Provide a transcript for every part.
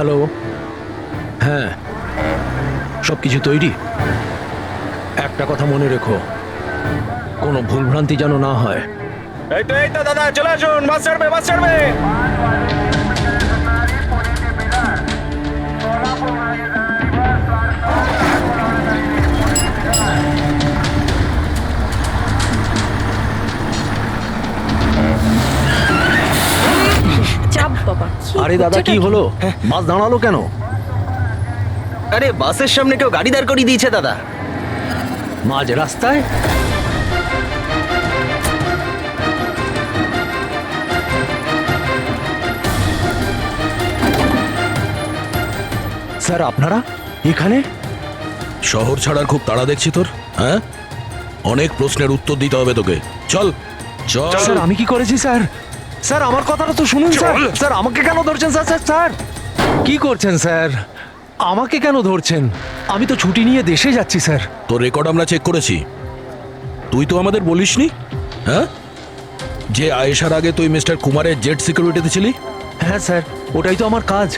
Hello, হ্যাঁ, সব কিছু তৈরি। একটা কথা মনে রেখো, কোনো ভুলভ্রান্তি যেন না হয়। এই তো দাদা, চলে আসুন, বাস ছাড়বে, বাস ছাড়বে। চাপ বাবা। আরে দাদা, কি হলো? বাস দাঁড়ালো কেন? আরে বাসের সামনে কেউ গাড়ি দাঁড় করিয়ে দিয়েছে দাদা। মাঝ রাস্তায়? স্যার, আপনারা এখানে? শহর ছাড়ার খুব তাড়া দেখছি তোর, হ্যাঁ? অনেক প্রশ্নের উত্তর দিতে হবে তোকে। চল চল। স্যার, আমি কি করেছি স্যার? স্যার, আমার কথাটা তো শুনুন স্যার। চল। স্যার, আমাকে কেন ধরছেন স্যার? স্যার স্যার কি করছেন স্যার? আমাকে কেন ধরছেন? আমি তো ছুটি নিয়ে দেশে যাচ্ছি স্যার। তোর রেকর্ড আমরা চেক করেছি। তুই তো আমাদের বলিসনি, হ্যাঁ, যে আয়েশার আগে তুই মিস্টার কুমারের জেট সিকিউরিটিতে ছিলি? হ্যাঁ স্যার, ওটাই তো আমার কাজ।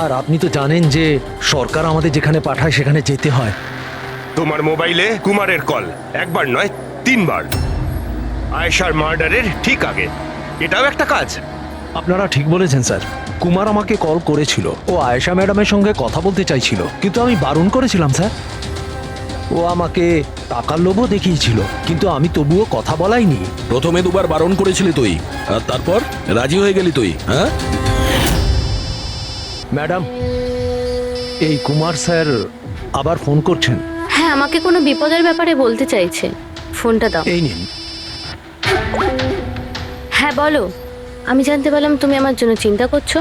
আর আপনি তো জানেন যে সরকার আমাদের যেখানে পাঠায় সেখানে যেতে হয়। তোমার মোবাইলে কুমারের কল একবার নয় 3 বার, আয়েশার মার্ডারের ঠিক আগে। এটাও একটা কাজ। আপনারা ঠিক বলেছেন স্যার। কুমার আমাকে কল করেছিল, ও আয়েশা ম্যাডামের সঙ্গে কথা বলতে চাইছিল, কিন্তু আমি বারণ করেছিলাম স্যার। ও আমাকে টাকার লোভও দেখিয়েছিল, কিন্তু আমি তবুও কথা বলাইনি। প্রথমে দুবার বারণ করেছিলি তুই, আর তারপর রাজি হয়ে গেলি তুই, হ্যাঁ? ম্যাডাম, এই কুমার স্যার আবার ফোন করছেন। হ্যাঁ, আমাকে কোনো বিপদের ব্যাপারে বলতে চাইছে। ফোনটা দাও। এই নিন। হ্যাঁ বলো। আমি জানতে পারলাম তুমি আমার জন্য চিন্তা করছো,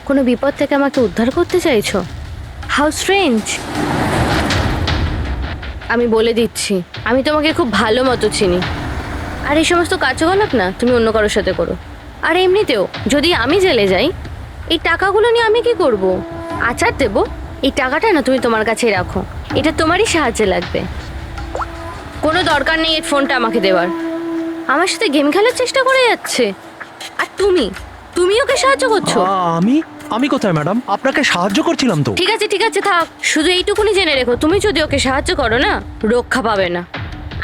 কোনো বিপদ থেকে আমাকে উদ্ধার করতে চাইছো। How strange. আমি বলে দিচ্ছি, আমি তোমাকে খুব ভালো মতো চিনি। আর এই সমস্ত কার্যকলাপ না তুমি অন্য কারোর সাথে করো। আর এমনিতেও যদি আমি জেলে যাই, এই টাকাগুলো নিয়ে আমি কি করব? আচার দেবো? এই টাকাটা না তুমি তোমার কাছেই রাখো, এটা তোমারই সাহায্যে লাগবে। কোনো দরকার নেই এই ফোনটা আমাকে দেওয়ার। আমার সাথে গেম খেলার চেষ্টা করে যাচ্ছে, আর তুমি ওকে সাহায্য করছো। আমি আমি কোথায় ম্যাডাম? আপনাকে সাহায্য করছিলাম তো। ঠিক আছে থাক, শুধু এইটুকুনি জেনে রেখো, তুমি যদি ওকে সাহায্য করো না, রক্ষা পাবে না।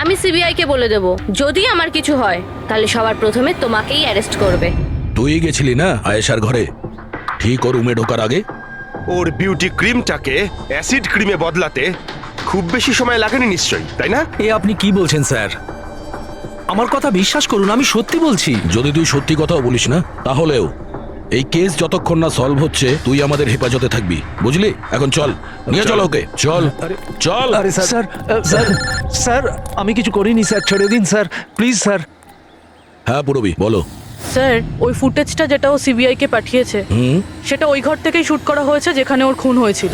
আমি সিবিআই কে বলে দেবো, যদি আমার কিছু হয় তাহলে সবার প্রথমে তোমাকেই অ্যারেস্ট করবে। তুই গেছিলি না আয়েশার ঘরে ঠিক ওর রুমে ঢোকার আগে? ওর বিউটি ক্রিমটাকে অ্যাসিড ক্রিমে বদলাতে খুব বেশি সময় লাগেনি নিশ্চয়ই, তাই না? এ আপনি কি বলছেন স্যার? আমার কথা বিশ্বাস করুন, আমি সত্যি বলছি। যদি তুই সত্যি কথাও বলিস না, তাহলেও এই কেস যতক্ষণ না সলভ হচ্ছে তুই আমাদের হেফাজতে থাকবি, বুঝলি? এখন চল, নিয়ে চল ওকে, চল চল। আরে স্যার স্যার স্যার স্যার, আমি কিছু করিনি স্যার, ছেড়ে দিন স্যার, প্লিজ স্যার। হ্যাঁ পুরবি, বলো। স্যার, ওই ফুটেজটা যেটা ও সিবিআই কে পাঠিয়েছে, সেটা ওই ঘর থেকেই শুট করা হয়েছে যেখানে ওর খুন হয়েছিল।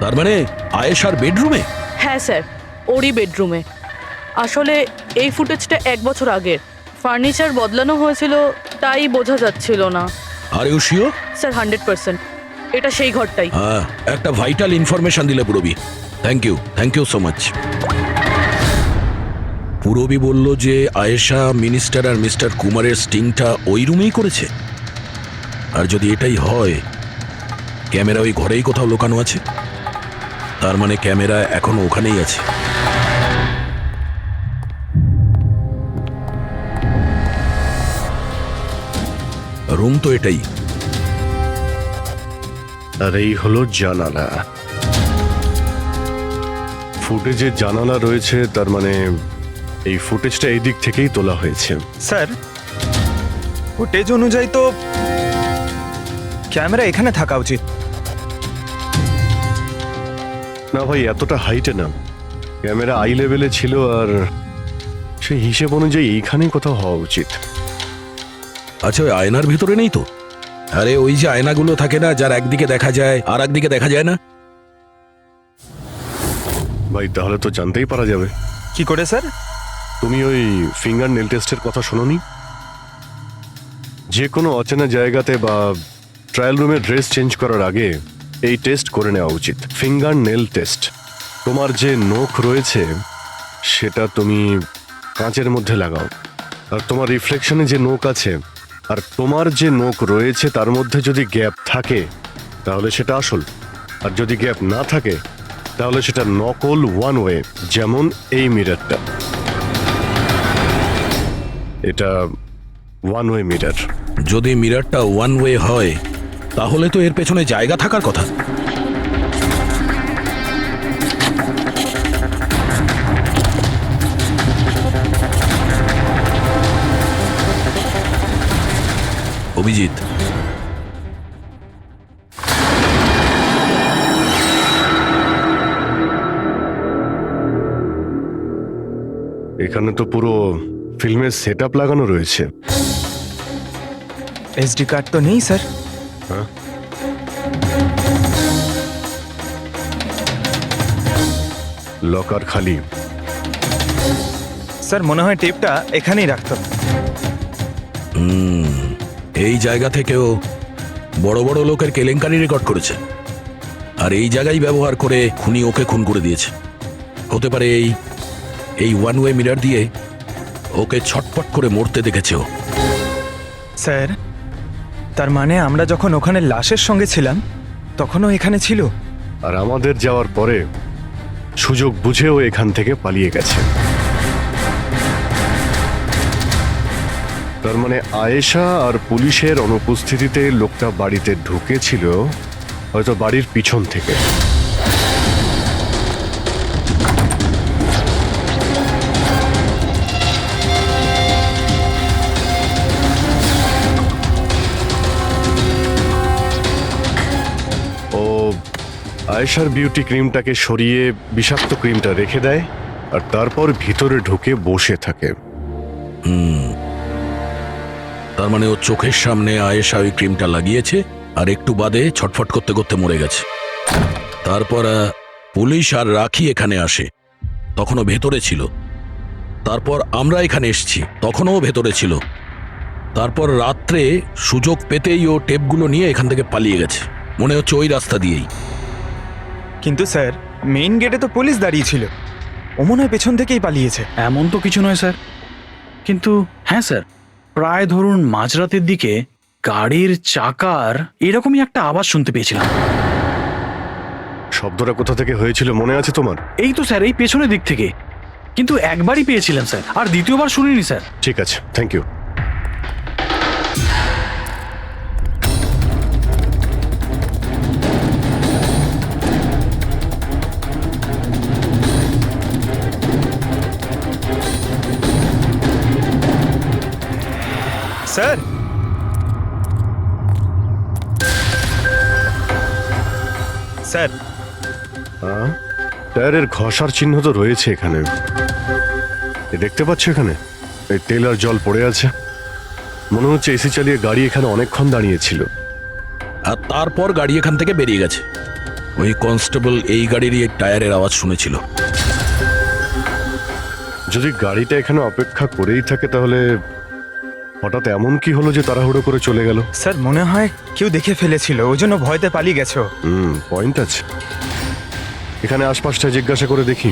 তার মানে আয়েশার বেডরুমে? হ্যাঁ স্যার, ওরই বেডরুমে। আসলে এই ফুটেজটা 1 বছর আগের। ফার্নিচার বদলানো হয়েছিল, তাই বোঝা যাচ্ছিল না। Are you sure? স্যার 100%, এটা সেই ঘরটাই। হ্যাঁ, একটা ভাইটাল ইনফরমেশন দিলে Purabi. Thank you so much. Purabi বলল যে আয়েশা মিনিস্টার আর মিস্টার কুমারের স্টিংটা ওই রুমেই করেছে। আর যদি এটাই হয়, ক্যামেরা ওই ঘরেই কোথাও লুকানো আছে। তার মানে ক্যামেরা এখনো ওখানেই আছে। রুম তো এটাই। আর এই হলো জানালা। ফুটেজে জানালা রয়েছে, তার মানে এই ফুটেজটা এই দিক থেকেই তোলা হয়েছে। স্যার, ফুটেজ অনুযায়ী তো ক্যামেরা এখানে থাকা উচিত। না ভাই, এতটা হাইটে না, ক্যামেরা আই লেভেলে ছিল, আর সেই হিসেব অনুযায়ী এইখানেই কোথাও হওয়া উচিত। আচ্ছা, ওই আয়নার ভিতরে নেই তো? আরে ওই যে আয়নাগুলো থাকে না, যার একদিকে দেখা যায় আর একদিকে দেখা যায় না। ভাই, তাহলে তো জানতেই পারা যাবে। কি করে স্যার? তুমি ওই ফিঙ্গার নেল টেস্টের কথা শোনোনি? যে কোনো অচেনা জায়গাতে বা ট্রায়াল রুমে ড্রেস চেঞ্জ করার আগে এই টেস্ট করে নেওয়া উচিত, ফিঙ্গার নেল টেস্ট। তোমার যে নখ রয়েছে সেটা তুমি কাঁচের মধ্যে লাগাও, আর তোমার রিফ্লেকশনে যে নখ আছে আর তোমার যে নোক রয়েছে তার মধ্যে যদি গ্যাপ থাকে তাহলে সেটা আসল, আর যদি গ্যাপ না থাকে তাহলে সেটা নকল ওয়ান ওয়ে, যেমন এই মিররটা। এটা ওয়ান ওয়ে মিরর। যদি মিররটা ওয়ান ওয়ে হয় তাহলে তো এর পেছনে জায়গা থাকার কথা। অভিজিৎ, এখানে তো পুরো ফিল্মের সেট আপ লাগানো রয়েছে। এসডি কার্ড তো নেই স্যার। হ্যাঁ, লকার খালি। স্যার মনে হয় টেপটা এখানেই রাখতো। এই জায়গা থেকেও বড় বড় লোকের কেলেঙ্কারি রেকর্ড করেছে, আর এই জায়গায় ব্যবহার করে খুনি ওকে খুন করে দিয়েছে। হতে পারে এই ওয়ান ওয়ে মিরর দিয়ে ওকে ছটপট করে মরতে দেখেছে ও। স্যার তার মানে আমরা যখন ওখানে লাশের সঙ্গে ছিলাম তখনও এখানে ছিল। আর আমাদের যাওয়ার পরে সুযোগ বুঝেও এখান থেকে পালিয়ে গেছে। তার মানে আয়েশা আর পুলিশের অনুপস্থিতিতে লোকটা বাড়িতে ঢুকেছিল, হয়তো বাড়ির পিছন থেকে। ও আয়েশার বিউটি ক্রিমটাকে সরিয়ে বিষাক্ত ক্রিমটা রেখে দেয়, আর তারপর ভিতরে ঢুকে বসে থাকে। তার মানে ও চোখের সামনে আয়েশা ওই ক্রিমটা লাগিয়েছে, আর একটু বাদে ছটফট করতে করতে মরে গেছে। তারপর পুলিশ আর রাখি এখানে আসে, তখনও ভেতরে ছিল। তারপর আমরা এখানে এসেছি, তখনও ভেতরে ছিল। তারপর রাত্রে সুযোগ পেতেই ও টেপগুলো নিয়ে এখান থেকে পালিয়ে গেছে, মনে হচ্ছে ওই রাস্তা দিয়েই। কিন্তু স্যার মেইন গেটে তো পুলিশ দাঁড়িয়ে ছিল, ও মনে হয় পেছন থেকেই পালিয়েছে। এমন তো কিছু নয় স্যার, কিন্তু হ্যাঁ স্যার, প্রায় ধরুন মাঝরাতের দিকে গাড়ির চাকার এরকমই একটা আওয়াজ শুনতে পেয়েছিলাম। শব্দটা কোথা থেকে হয়েছিল মনে আছে তোমার? এই তো স্যার, এই পেছনের দিক থেকে, কিন্তু একবারই পেয়েছিলাম স্যার, আর দ্বিতীয়বার শুনিনি স্যার। ঠিক আছে, থ্যাংক ইউ। স্যার স্যার হ্যাঁ, টায়ারের ঘষার চিহ্ন তো রয়েছে এখানে। এ দেখতে পাচ্ছ এখানে এই তেল আর জল পড়ে আছে। মনে হচ্ছে এসি চালিয়ে গাড়ি এখানে অনেকক্ষণ দাঁড়িয়েছিল। আর তারপর গাড়ি এখান থেকে বেরিয়ে গেছে। ওই কনস্টেবল এই গাড়িরই টায়ারের আওয়াজ শুনেছিল। যদি গাড়িটা এখানে অপেক্ষা করেই থাকে তাহলে হঠাৎ এমন কি হলো যে তাড়াহুড়ো করে চলে গেল? স্যার মনে হয় কেউ দেখে ফেলেছিল, ওই জন্য ভয়তে পালিয়ে গেছো। পয়েন্ট আছে। এখানে আশপাশটা জিজ্ঞাসা করে দেখি।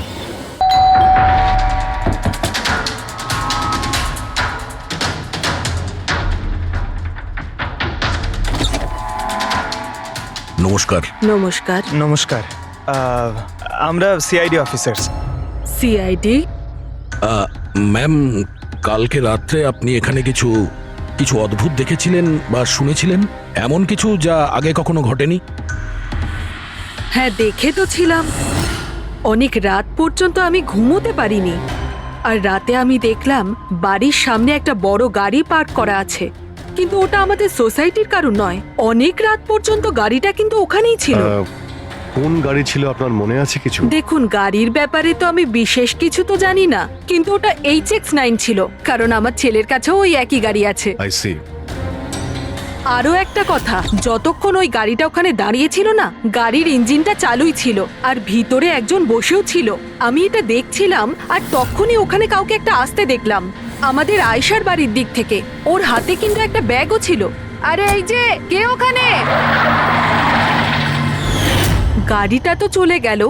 নমস্কার। নমস্কার। নমস্কার, আমরা সিআইডি অফিসার্স। সিআইডি? ম্যাম, কালকে রাত্রে আপনি এখানে কিছু কিছু অদ্ভুত দেখেছিলেন বা শুনেছিলেন, এমন কিছু যা আগে কখনো ঘটেনি? হ্যাঁ, দেখে তো ছিলাম। অনেক রাত পর্যন্ত আমি ঘুমোতে পারিনি। আর রাতে আমি দেখলাম বাড়ির সামনে একটা বড় গাড়ি পার্ক করা আছে, কিন্তু ওটা আমাদের সোসাইটির কারণ নয়। অনেক রাত পর্যন্ত গাড়িটা কিন্তু ওখানেই ছিল। কোন গাড়ি ছিল আপনার মনে আছে কিছু? দেখুন, গাড়ির ব্যাপারে তো আমি বিশেষ কিছু তো জানি না, কিন্তু ওটা HX9 ছিল, কারণ আমার ছেলের কাছেও ওই একই গাড়ি আছে। I see. আরো একটা কথা, যতক্ষণ ওই গাড়িটা ওখানে দাঁড়িয়ে ছিল না, গাড়ির ইঞ্জিনটা চালুই ছিল, আর ভিতরে একজন বসেও ছিল। আমি এটা দেখছিলাম, আর তখনই ওখানে কাউকে একটা আসতে দেখলাম আমাদের আয়েশার বাড়ির দিক থেকে। ওর হাতে কিন্তু একটা ব্যাগও ছিল। আরে এই যে, কে ওখানে? গাড়িটা তো চলে গেল,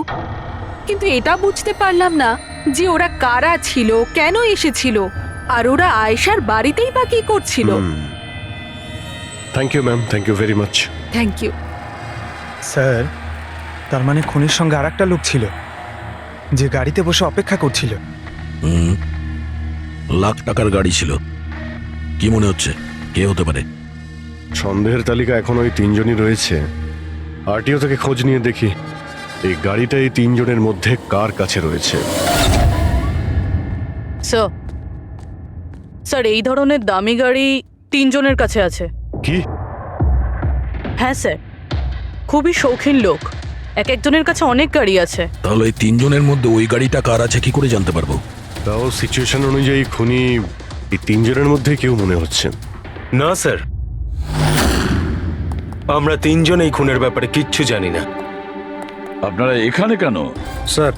কিন্তু এটা বুঝতে পারলাম না যে ওরা কারা ছিল, কেন এসেছিল, আর ওরা আয়েশার বাড়িতেই বা কি করছিল। Thank you ma'am, thank you very much. Thank you. Sir, তার মানে খুনির সঙ্গে আর একটা লোক ছিল যে গাড়িতে বসে অপেক্ষা করছিল। লাখ টাকার গাড়ি ছিল। কি মনে হচ্ছে কে হতে পারে? সন্দেহের তালিকা এখন ওই 3 জনই রয়েছে। আরটিও থেকে খোঁজ নিয়ে দেখি এই গাড়িটা এই 3 জনের মধ্যে কার কাছে রয়েছে। স্যার, স্যার এই ধরনের দামি গাড়ি 3 জনের কাছে আছে। কি? হ্যাঁ স্যার, খুবই শৌখিন লোক, এক একজনের কাছে অনেক গাড়ি আছে। তাহলে এই 3 জনের মধ্যে ওই গাড়িটা কার আছে কি করে জানতে পারবো? তাও সিচুয়েশন অনুযায়ী খুনি এই 3 জনের মধ্যে কেউ মনে হচ্ছে। না স্যার, আমরা 3 জন এই খুনের ব্যাপারে কিচ্ছু জানি না। আপনারা এখানে কেন? স্যার,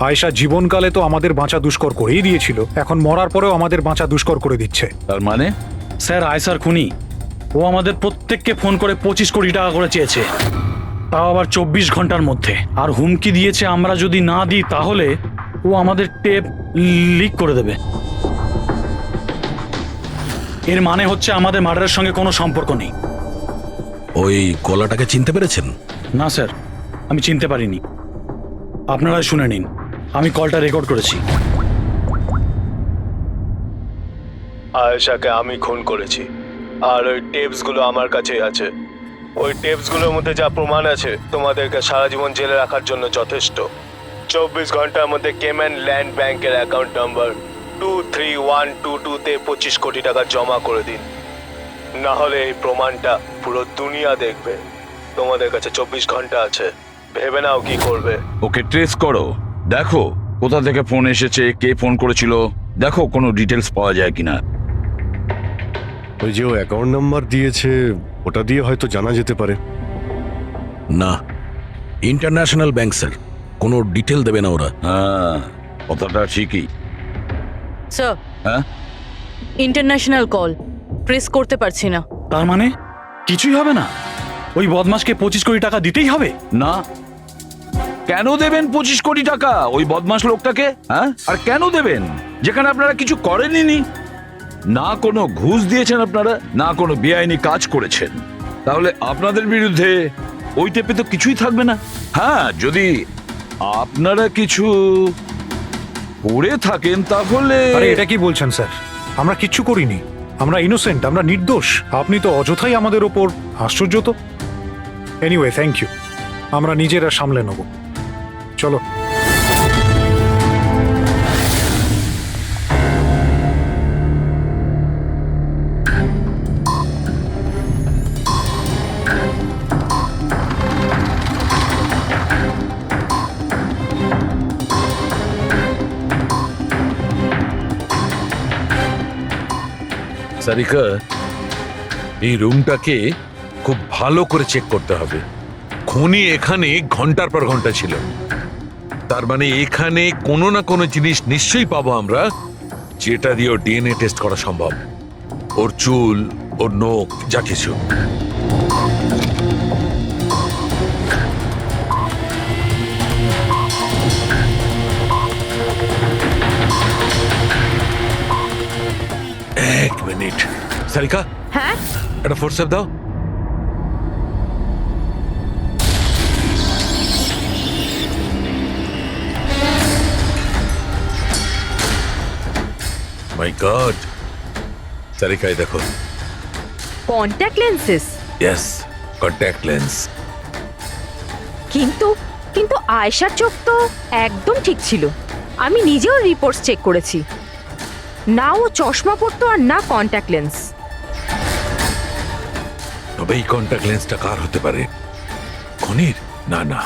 আয়েশা জীবনকালে তো আমাদের বাঁচা দুষ্কর করেই দিয়েছিল, এখন মরার পরেও আমাদের বাঁচা দুষ্কর করে দিচ্ছে। তার মানে স্যার আয়সার খুনি ও আমাদের প্রত্যেককে ফোন করে 25 কোটি টাকা করে চেয়েছে, তাও আবার 24 ঘন্টার মধ্যে। আর হুমকি দিয়েছে আমরা যদি না দিই তাহলে ও আমাদের টেপ লিক করে দেবে। এর মানে হচ্ছে আমাদের মার্ডারের সঙ্গে কোনো সম্পর্ক নেই। ওই গলাটাকে চিনতে পেরেছেন? না স্যার, আমি চিনতে পারিনি। আপনারা শুনে নিন, আমি কলটা রেকর্ড করেছি। আয়েশাকে আমি খুন করেছি, আর ওই টেপসগুলো আমার কাছেই আছে। ওই টেপসগুলোর মধ্যে যা প্রমাণ আছে তোমাদেরকে সারা জীবন জেলে রাখার জন্য যথেষ্ট। 24 ঘন্টার মধ্যে কেম্যান ল্যান্ড ব্যাংকের অ্যাকাউন্ট নাম্বার 23122-তে 25 কোটি টাকা জমা করে দিন, না হলে এই প্রমাণটা পুরো দুনিয়া দেখবে। তোমাদের কাছে 24 ঘন্টা আছে, ভেবে নাও কি করবে। ওকে ট্রেস করো, দেখো কোথা থেকে ফোন এসেছে, কে ফোন করেছিল, দেখো কোনো ডিটেলস পাওয়া যায় কিনা। ওই যে ও অ্যাকাউন্ট নাম্বার দিয়েছে ওটা দিয়ে হয়তো জানা যেতে পারে। না, ইন্টারন্যাশনাল ব্যাংক স্যার, কোনো ডিটেল দেবে না ওরা। হ্যাঁ, কথাটা ঠিকই। স্যার, হ্যাঁ, ইন্টারন্যাশনাল কল, প্রেস করতে পারছি না। তার মানে কিছুই হবে না? ওই বদমাসকে 25 কোটি টাকা দিতেই হবে? না। কেন দেবেন 25 কোটি টাকা ওই বদমাস লোকটাকে? হ্যাঁ, আর কেন দেবেন যেখানে আপনারা কিছু করেননি? না কোনো ঘুষ দিয়েছেন আপনারা, না কোনো বেআইনি কাজ করেছেন। তাহলে আপনাদের বিরুদ্ধে ওই টেপে তো কিছুই থাকবে না। হ্যাঁ, যদি আপনারা কিছু করে থাকেন তাহলে। আরে এটা কি বলছেন স্যার? আমরা কিচ্ছু করিনি, আমরা ইনোসেন্ট, আমরা নির্দোষ। আপনি তো অযথাই আমাদের ওপর। আশ্চর্য তো। এনিওয়ে, থ্যাংক ইউ, আমরা নিজেরা সামলে নেব। চলো। সারিকা, এই রুমটাকে খুব ভালো করে চেক করতে হবে। খুনি এখানে ঘন্টার পর ঘন্টা ছিল, তার মানে এখানে কোনো না কোনো জিনিস নিশ্চয়ই পাবো আমরা, যেটা দিয়ে ওর ডিএনএ টেস্ট করা সম্ভব। ওর চুল, ওর নখ, যা কিছু। এক মিনিট সারিকা, হ্যাঁ, একটা ফোর্সেপ দাও। মাই গড, সারিকা এই দেখো। Contact lenses? Yes, contact lens. কিন্তু কিন্তু আয়েশার চোখ তো একদম ঠিক ছিল। আমি নিজেও রিপোর্টস চেক করেছি, না ও চশমা পরতো আর না কন্ট্যাক্ট লেন্স। তবে এই কন্ট্যাক্ট লেন্সটা কার হতে পারে? খুনির? না না,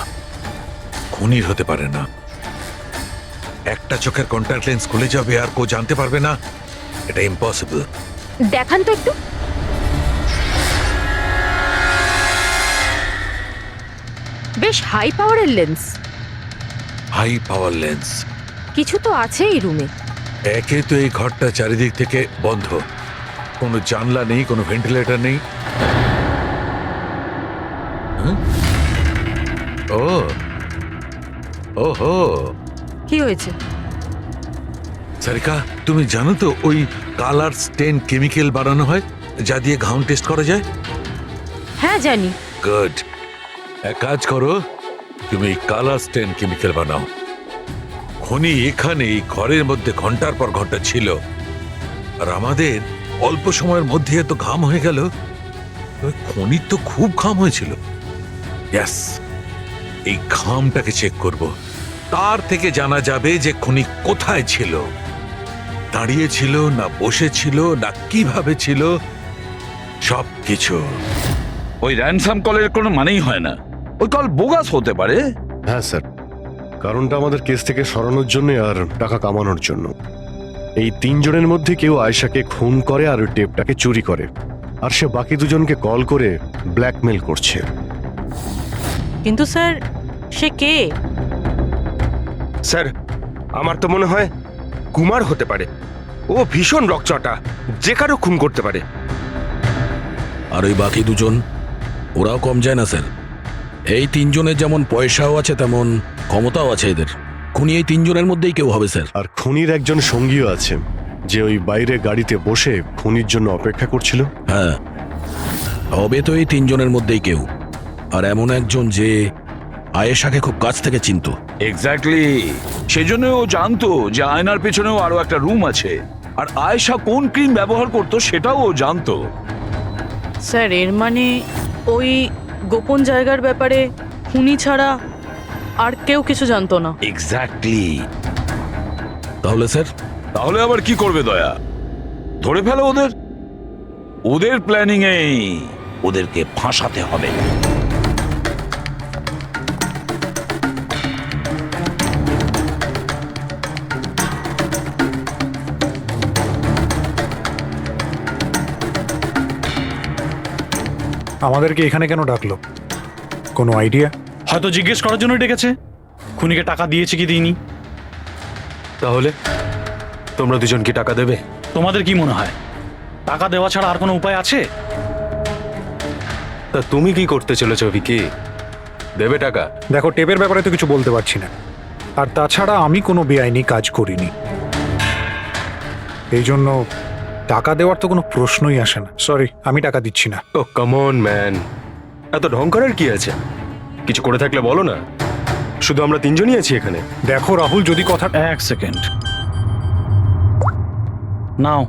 খুনির হতে পারে না। একটা চোখের কন্ট্যাক্ট লেন্স খুলে যাবে আর কেউ জানতে পারবে না, এটা ইম্পসিবল। দেখান তো একটু। বেশ হাই পাওয়ারের লেন্স। High power lens? কিছু তো আছে এই রুমে। একে তো এই ঘরটা চারিদিক থেকে বন্ধ, কোনো জানলা নেই, কোনো ভেন্টিলেটর নেই। ও ওহো, কি হয়েছে? সারিকা, তুমি জানো তো ওই কালার স্টেন কেমিক্যাল বানানো হয় যা দিয়ে ঘাউন টেস্ট করা যায়? হ্যাঁ জানি। গুড। এক কাজ করো, তুমি কালার স্টেন কেমিক্যাল বানাও। খনি এখানে এই ঘরের মধ্যে ঘন্টার পর ঘন্টা ছিল, আর আমাদের অল্প সময়ের মধ্যে এত ঘাম হয়ে গেল। ওই খনির তো খুব ঘাম হয়েছিল। ইয়েস, এই ঘামটাকে চেক করব, তার থেকে জানা যাবে যে খনি কোথায় ছিল, দাঁড়িয়ে ছিল না বসে ছিল না কিভাবে ছিল, সব কিছু। ওই র্যানসাম কলের কোনো মানেই হয় না, ওই কল বোগাস হতে পারে। হ্যাঁ স্যার, কারণটা আমাদের কেস থেকে সরানোর জন্য আর টাকা কামানোর জন্য। এই তিনজনের মধ্যে কেউ আয়েশাকে খুন করে আর ওই টেপটাকে চুরি করে, আর সে বাকি দুজনকে কল করে ব্ল্যাকমেল করছে। কিন্তু স্যার, সে কে? স্যার, আমার তো মনে হয় কুমার হতে পারে। ও ভীষণ রকচটা, যে কারো খুন করতে পারে। আর ওই বাকি দুজন, ওরাও কম যায় না স্যার। এই তিনজনের যেমন পয়সাও আছে তেমন ক্ষমতাও আছে এদের। খুনি এই তিনজনের মধ্যেই কেউ হবে স্যার। আর খুনির একজন সঙ্গীও আছে, যে ওই বাইরে গাড়িতে বসে খুনির জন্য অপেক্ষা করছিল। হ্যাঁ, হবে তো এই তিনজনের মধ্যেই কেউ, আর এমন একজন যে আয়েশাকে খুব কাছ থেকে চিনত। এক্স্যাক্টলি, সেজন্য ও জানতো যে আয়নার পেছনেও আরো একটা রুম আছে, আর আয়েশা কোন ক্রিম ব্যবহার করতো সেটাও ও জানতো। স্যার, এর মানে ওই গোপন জায়গার ব্যাপারে খুনি ছাড়া আর কেউ কিছু জানতো না। এক্স্যাক্টলি। তাহলে স্যার? তাহলে আবার কি করবে দয়া? ধরে ফেলো ওদের। ওদের প্ল্যানিং এই, ওদেরকে ফাঁসাতে হবে। আমাদেরকে এখানে কেন ডাকলো? কোনো আইডিয়া? হয়তো জিজ্ঞেস করার জন্য ডেকেছে, খুনিকে টাকা দিয়েছে কি দিইনি। তাহলে তোমরা দুজন কি টাকা দেবে? তোমাদের কি মনে হয় টাকা দেওয়া ছাড়া আর কোনো উপায় আছে? তা তুমি কি করতে চলেছো ভিকি? দেবে টাকা? দেখো, টেপের ব্যাপারে তো কিছু বলতে পারছি না, আর তাছাড়া আমি কোনো বেআইনি কাজ করিনি, এই জন্য টাকা দেওয়ার তো কোনো প্রশ্নই আসে না। সরি, আমি টাকা দিচ্ছি না। ও কাম অন ম্যান, এত ঢং করার কি আছে? কিছু করে থাকলে বলো না, শুধু আমরা তিনজনই আছি এখানে। দেখো রাহুল, যদি কথা... এক সেকেন্ড, নাও,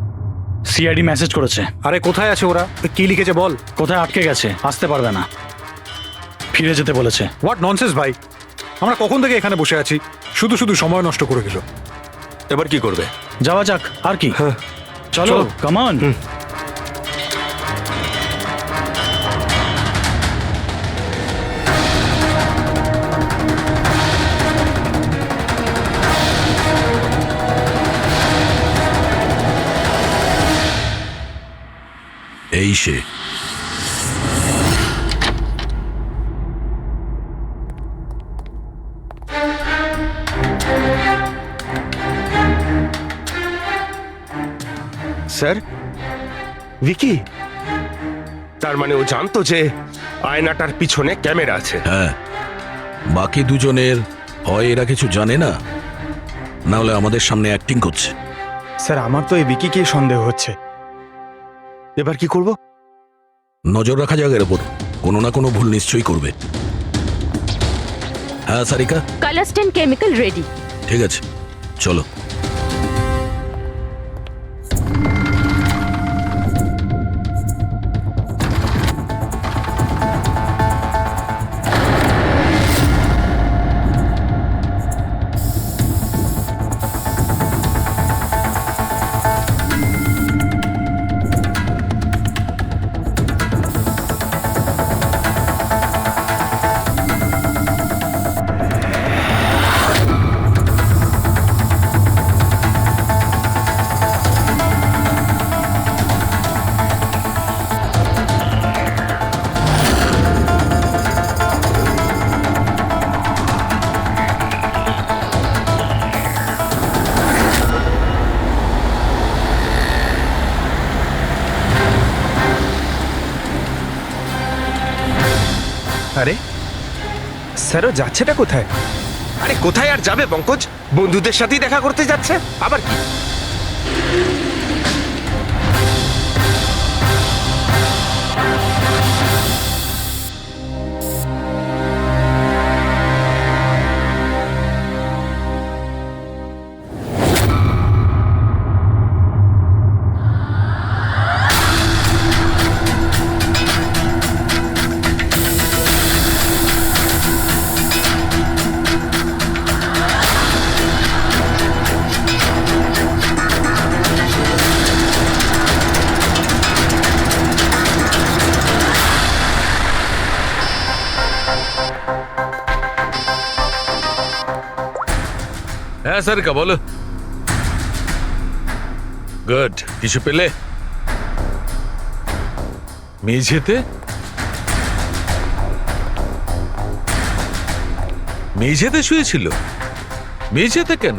সিআইডি মেসেজ করেছে। আরে কোথায় আছে ওরা? কি লিখেছে বল। কোথায় আটকে গেছে, আসতে পারবে না, ফিরে যেতে বলেছে। হোয়াট ননসেন্স ভাই, আমরা কখন থেকে এখানে বসে আছি, শুধু শুধু সময় নষ্ট করে দিল। এবার কি করবে? যাওয়া যাক, আর কি। চলো, কাম অন। এই সে। স্যার, ভিকি, তার মানে ও জানতো যে আয়নাটার পিছনে ক্যামেরা আছে। হ্যাঁ, বাকি দুজনের হয় এরা কিছু জানে না, না হলে আমাদের সামনে অ্যাক্টিং করছে। স্যার, আমার তো এই বিকিকেই সন্দেহ হচ্ছে। এবার কি করব? নজর রাখা যাক এর ওপর, কোনো না কোনো ভুল নিশ্চয়ই করবে। হ্যাঁ সারিকা, কালার স্টেন কেমিক্যাল রেডি। ঠিক আছে, চলো। আরে স্যারও যাচ্ছেটা কোথায়? আরে কোথায় আর যাবে পঙ্কজ, বন্ধুদের সাথেই দেখা করতে যাচ্ছে, আবার কি? হ্যাঁ সারিকা বলো। গুড, কিছু পেলে? মেঝেতে? মেঝেতে শুয়েছিল? মেঝেতে কেন?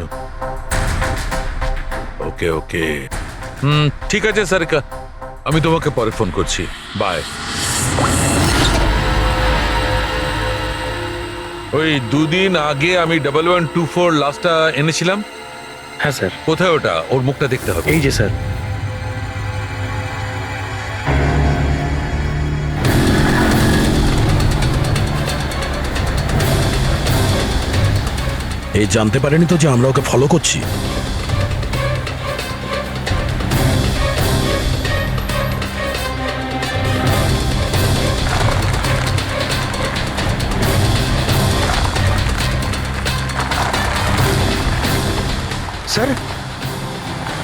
ওকে ওকে, ঠিক আছে সারিকা, আমি তোমাকে পরে ফোন করছি। বাই। ওই 2 দিন আগে আমি 1124 লাস্টটা এনেছিলাম। হ্যাঁ স্যার। কোথায় ওটা? ওর মুখটা দেখতে হবে। এই যে স্যার। এই জানতে পারেনি তো যে আমরা ওকে ফলো করছি? স্যার,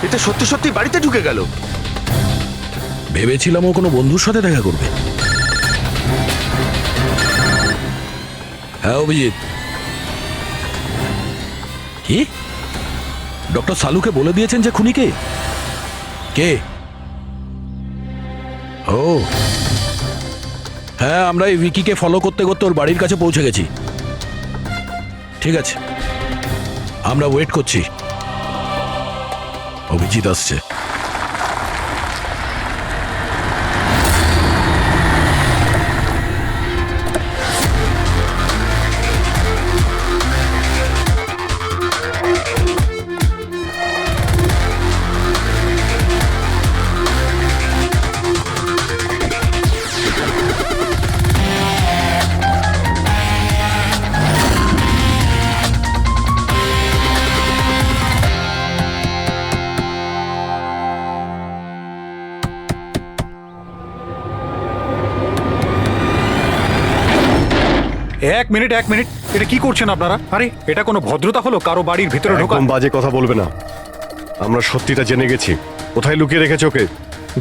এটা সত্যি সত্যি বাড়িতে ঢুকে গেল। ভেবেছিলাম ও কোনো বন্ধুর সাথে দেখা করবে। হ্যাঁ অভিজিৎ। কি? ডক্টর সালুকে বলে দিয়েছেন যে খুনি কে? কে? ও হ্যাঁ, আমরা এই উইকিকে ফলো করতে করতে ওর বাড়ির কাছে পৌঁছে গেছি। ঠিক আছে, আমরা ওয়েট করছি। অভিজিৎ আসছে। এক মিনিট, এটা কি করছেন আপনারা? আরে এটা কোনো ভদ্রতা হলো কারো বাড়ির ভিতরে ঢোকা? একদম বাজে কথা বলবে না। আমরা সত্যিটা জেনে গেছি। কোথায় লুকিয়ে রেখেছো ওকে?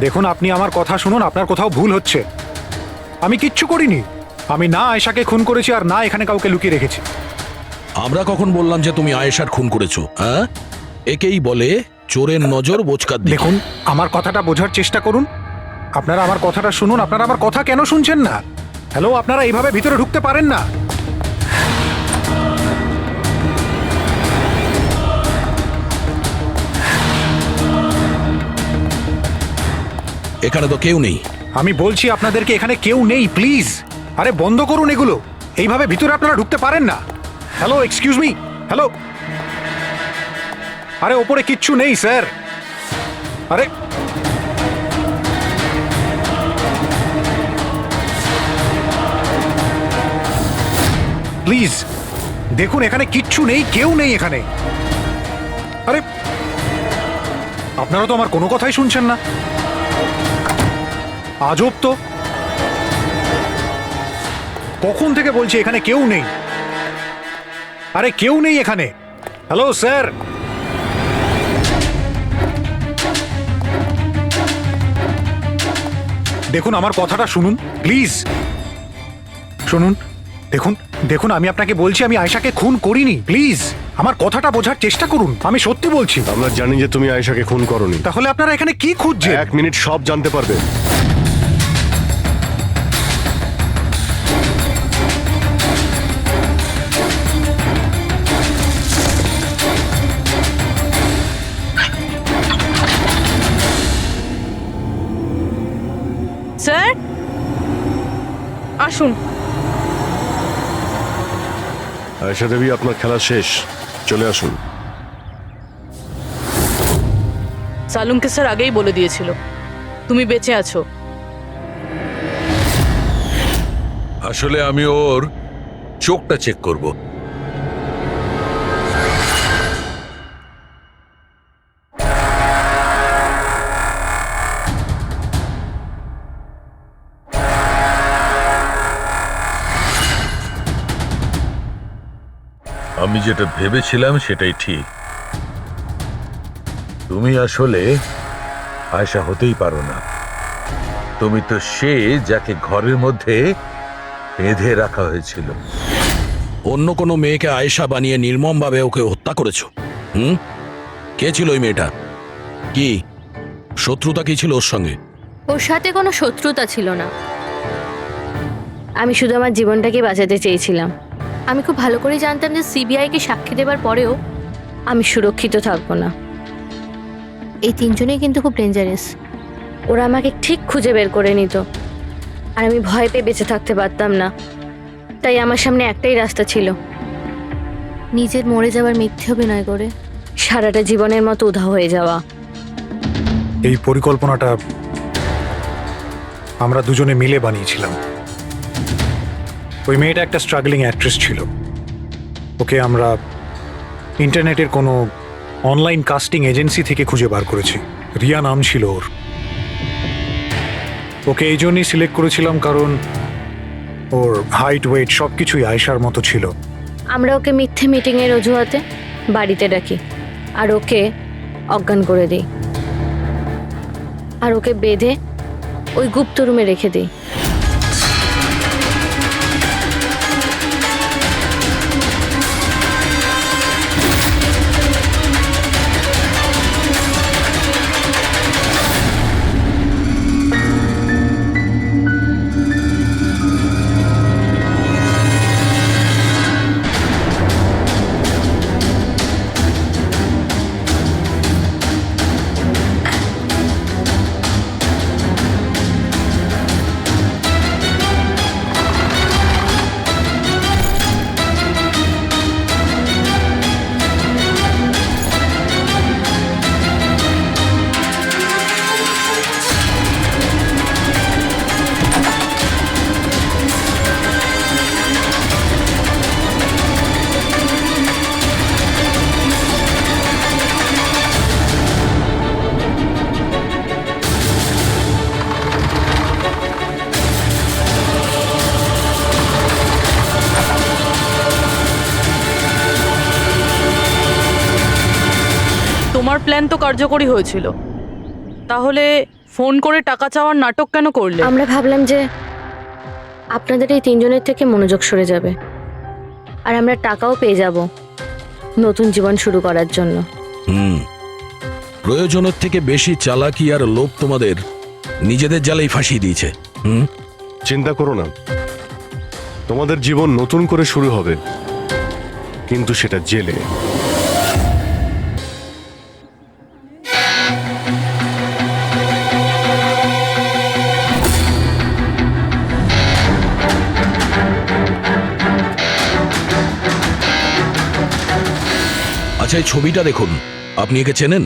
দেখুন, আপনি আমার কথা শুনুন, আপনার কোথাও ভুল হচ্ছে। আমি কিচ্ছু করিনি। আমি না আয়েশাকে খুন করেছি আর না এখানে কাউকে লুকিয়ে রেখেছি। আমরা কখন বললাম যে তুমি আয়েশার খুন করেছো? হ্যাঁ, একেই বলে চোরের নজর বোচকার দিকে। দেখুন, আমার কথাটা বোঝার চেষ্টা করুন। আপনারা আমার কথাটা শুনুন। আপনারা আমার কথা কেন শুনছেন না? হ্যালো, আপনারা এইভাবে ভিতরে ঢুকতে পারেন না। এখানে তো কেউ নেই। আমি বলছি আপনাদেরকে এখানে কেউ নেই, প্লিজ। আরে বন্ধ করুন এগুলো। এইভাবে ভিতরে আপনারা ঢুকতে পারেন না। Hello, excuse me. হ্যালো, আরে ওপরে কিচ্ছু নেই স্যার। আরে প্লিজ দেখুন, এখানে কিচ্ছু নেই, কেউ নেই এখানে। আরে আপনারা তো আমার কোনো কথাই শুনছেন না। আজব তো, কখন থেকে বলছি এখানে কেউ নেই। আরে কেউ নেই এখানে। হ্যালো স্যার, দেখুন আমার কথাটা শুনুন প্লিজ। শুনুন, দেখুন দেখুন, আমি আপনাকে বলছি আমি আয়েশাকে খুন করিনি। প্লিজ আমার কথাটা বোঝার চেষ্টা করুন। আমি সত্যি বলছি। আমরা জানি যে তুমি আয়েশাকে খুন করোনি। তাহলে আপনারা এখানে কি খুঁজছেন? 1 মিনিট, সব জানতে পারবে। স্যার আসুন। আয়েশা দেবী, আপনার খেলা শেষ, চলে আসুন। সালুমকে স্যার আগেই বলে দিয়েছিল তুমি বেঁচে আছো। আসলে আমি ওর চোখটা চেক করব। আমি যেটা ভেবেছিলাম সেটাই ঠিক। তুমি আসলে আয়েশা হতেই পারো না। তুমি তো সে যাকে ঘরের মধ্যে বেঁধে রাখা হয়েছিল। অন্য কোনো মেয়েকে আয়েশা বানিয়ে নির্মমভাবে ওকে হত্যা করেছো। হুম, কে ছিল ওই মেয়েটা? কি শত্রুতা কি ছিল ওর সঙ্গে? ওর সাথে কোনো শত্রুতা ছিল না। আমি শুধু আমার জীবনটাকে বাঁচাতে চেয়েছিলাম। আমি খুব ভালো করে জানতাম যে সিবিআইকে সাক্ষী দেবার পরেও আমি সুরক্ষিত থাকবো না। এই তিনজনেই কিন্তু খুব ডেঞ্জারাস। ওরা আমাকে ঠিক খুঁজে বের করে নিত, আর আমি ভয় পেয়ে বেঁচে থাকতে পারতাম না। তাই আমার সামনে একটাই রাস্তা ছিল, নিজের মরে যাওয়ার মিথ্যে অভিনয় করে সারাটা জীবনের মতো উধাও হয়ে যাওয়া। এই পরিকল্পনাটা আমরা দুজনে মিলে বানিয়েছিলাম। ওই মেয়েটা একটা স্ট্রাগলিং অ্যাক্ট্রেস ছিল। ওকে আমরা ইন্টারনেটের কোনো অনলাইন কাস্টিং এজেন্সি থেকে খুঁজে বার করেছি। রিয়া নাম ছিল ওর। ওকে এই জন্যই সিলেক্ট করেছিলাম কারণ ওর হাইট, ওয়েট সব কিছুই আয়েশার মতো ছিল। আমরা ওকে মিথ্যে মিটিংয়ের অজুহাতে বাড়িতে ডাকি, আর ওকে অজ্ঞান করে দিই, আর ওকে বেঁধে ওই গুপ্ত রুমে রেখে দিই। তোমার প্ল্যান তো কার্যকরী হয়েছিল, তাহলে ফোন করে টাকা চাওয়ার নাটক কেন করলে? আমরা ভাবলাম যে আপনাদের এই তিনজনের থেকে মনোযোগ সরে যাবে, আর আমরা টাকাও পেয়ে যাব নতুন জীবন শুরু করার জন্য। প্রয়োজনের থেকে বেশি চালাকি আর লোভ তোমাদের নিজেদের জালেই ফাঁসিয়ে দিয়েছে। চিন্তা করো না, তোমাদের জীবন নতুন করে শুরু হবে, কিন্তু সেটা জেলে। আচ্ছা, এই ছবিটা দেখুন, আপনি একে চেনেন?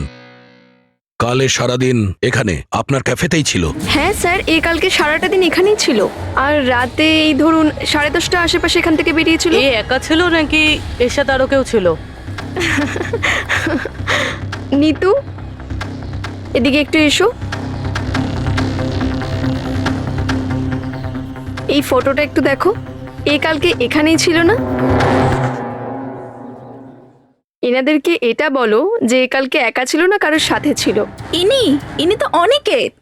কালে সারাদিন এখানে আপনার ক্যাফেতেই ছিল। হ্যাঁ স্যার, এ কালকে সারাটা দিন এখানেই ছিল, আর রাতে এই ধরুন 10:30 আশেপাশে এখান থেকে বেরিয়েছিল। এ একা ছিল নাকি এর সাথে আরো কেউ ছিল? নিতু, এদিকে একটু এসো। এই ফটোটা একটু দেখো, এ কালকে এখানেই ছিল না? এনাদেরকে এটা বলো যে এ কালকে একা ছিল না, কারোর সাথে ছিল। ইনি তো অনিকেত।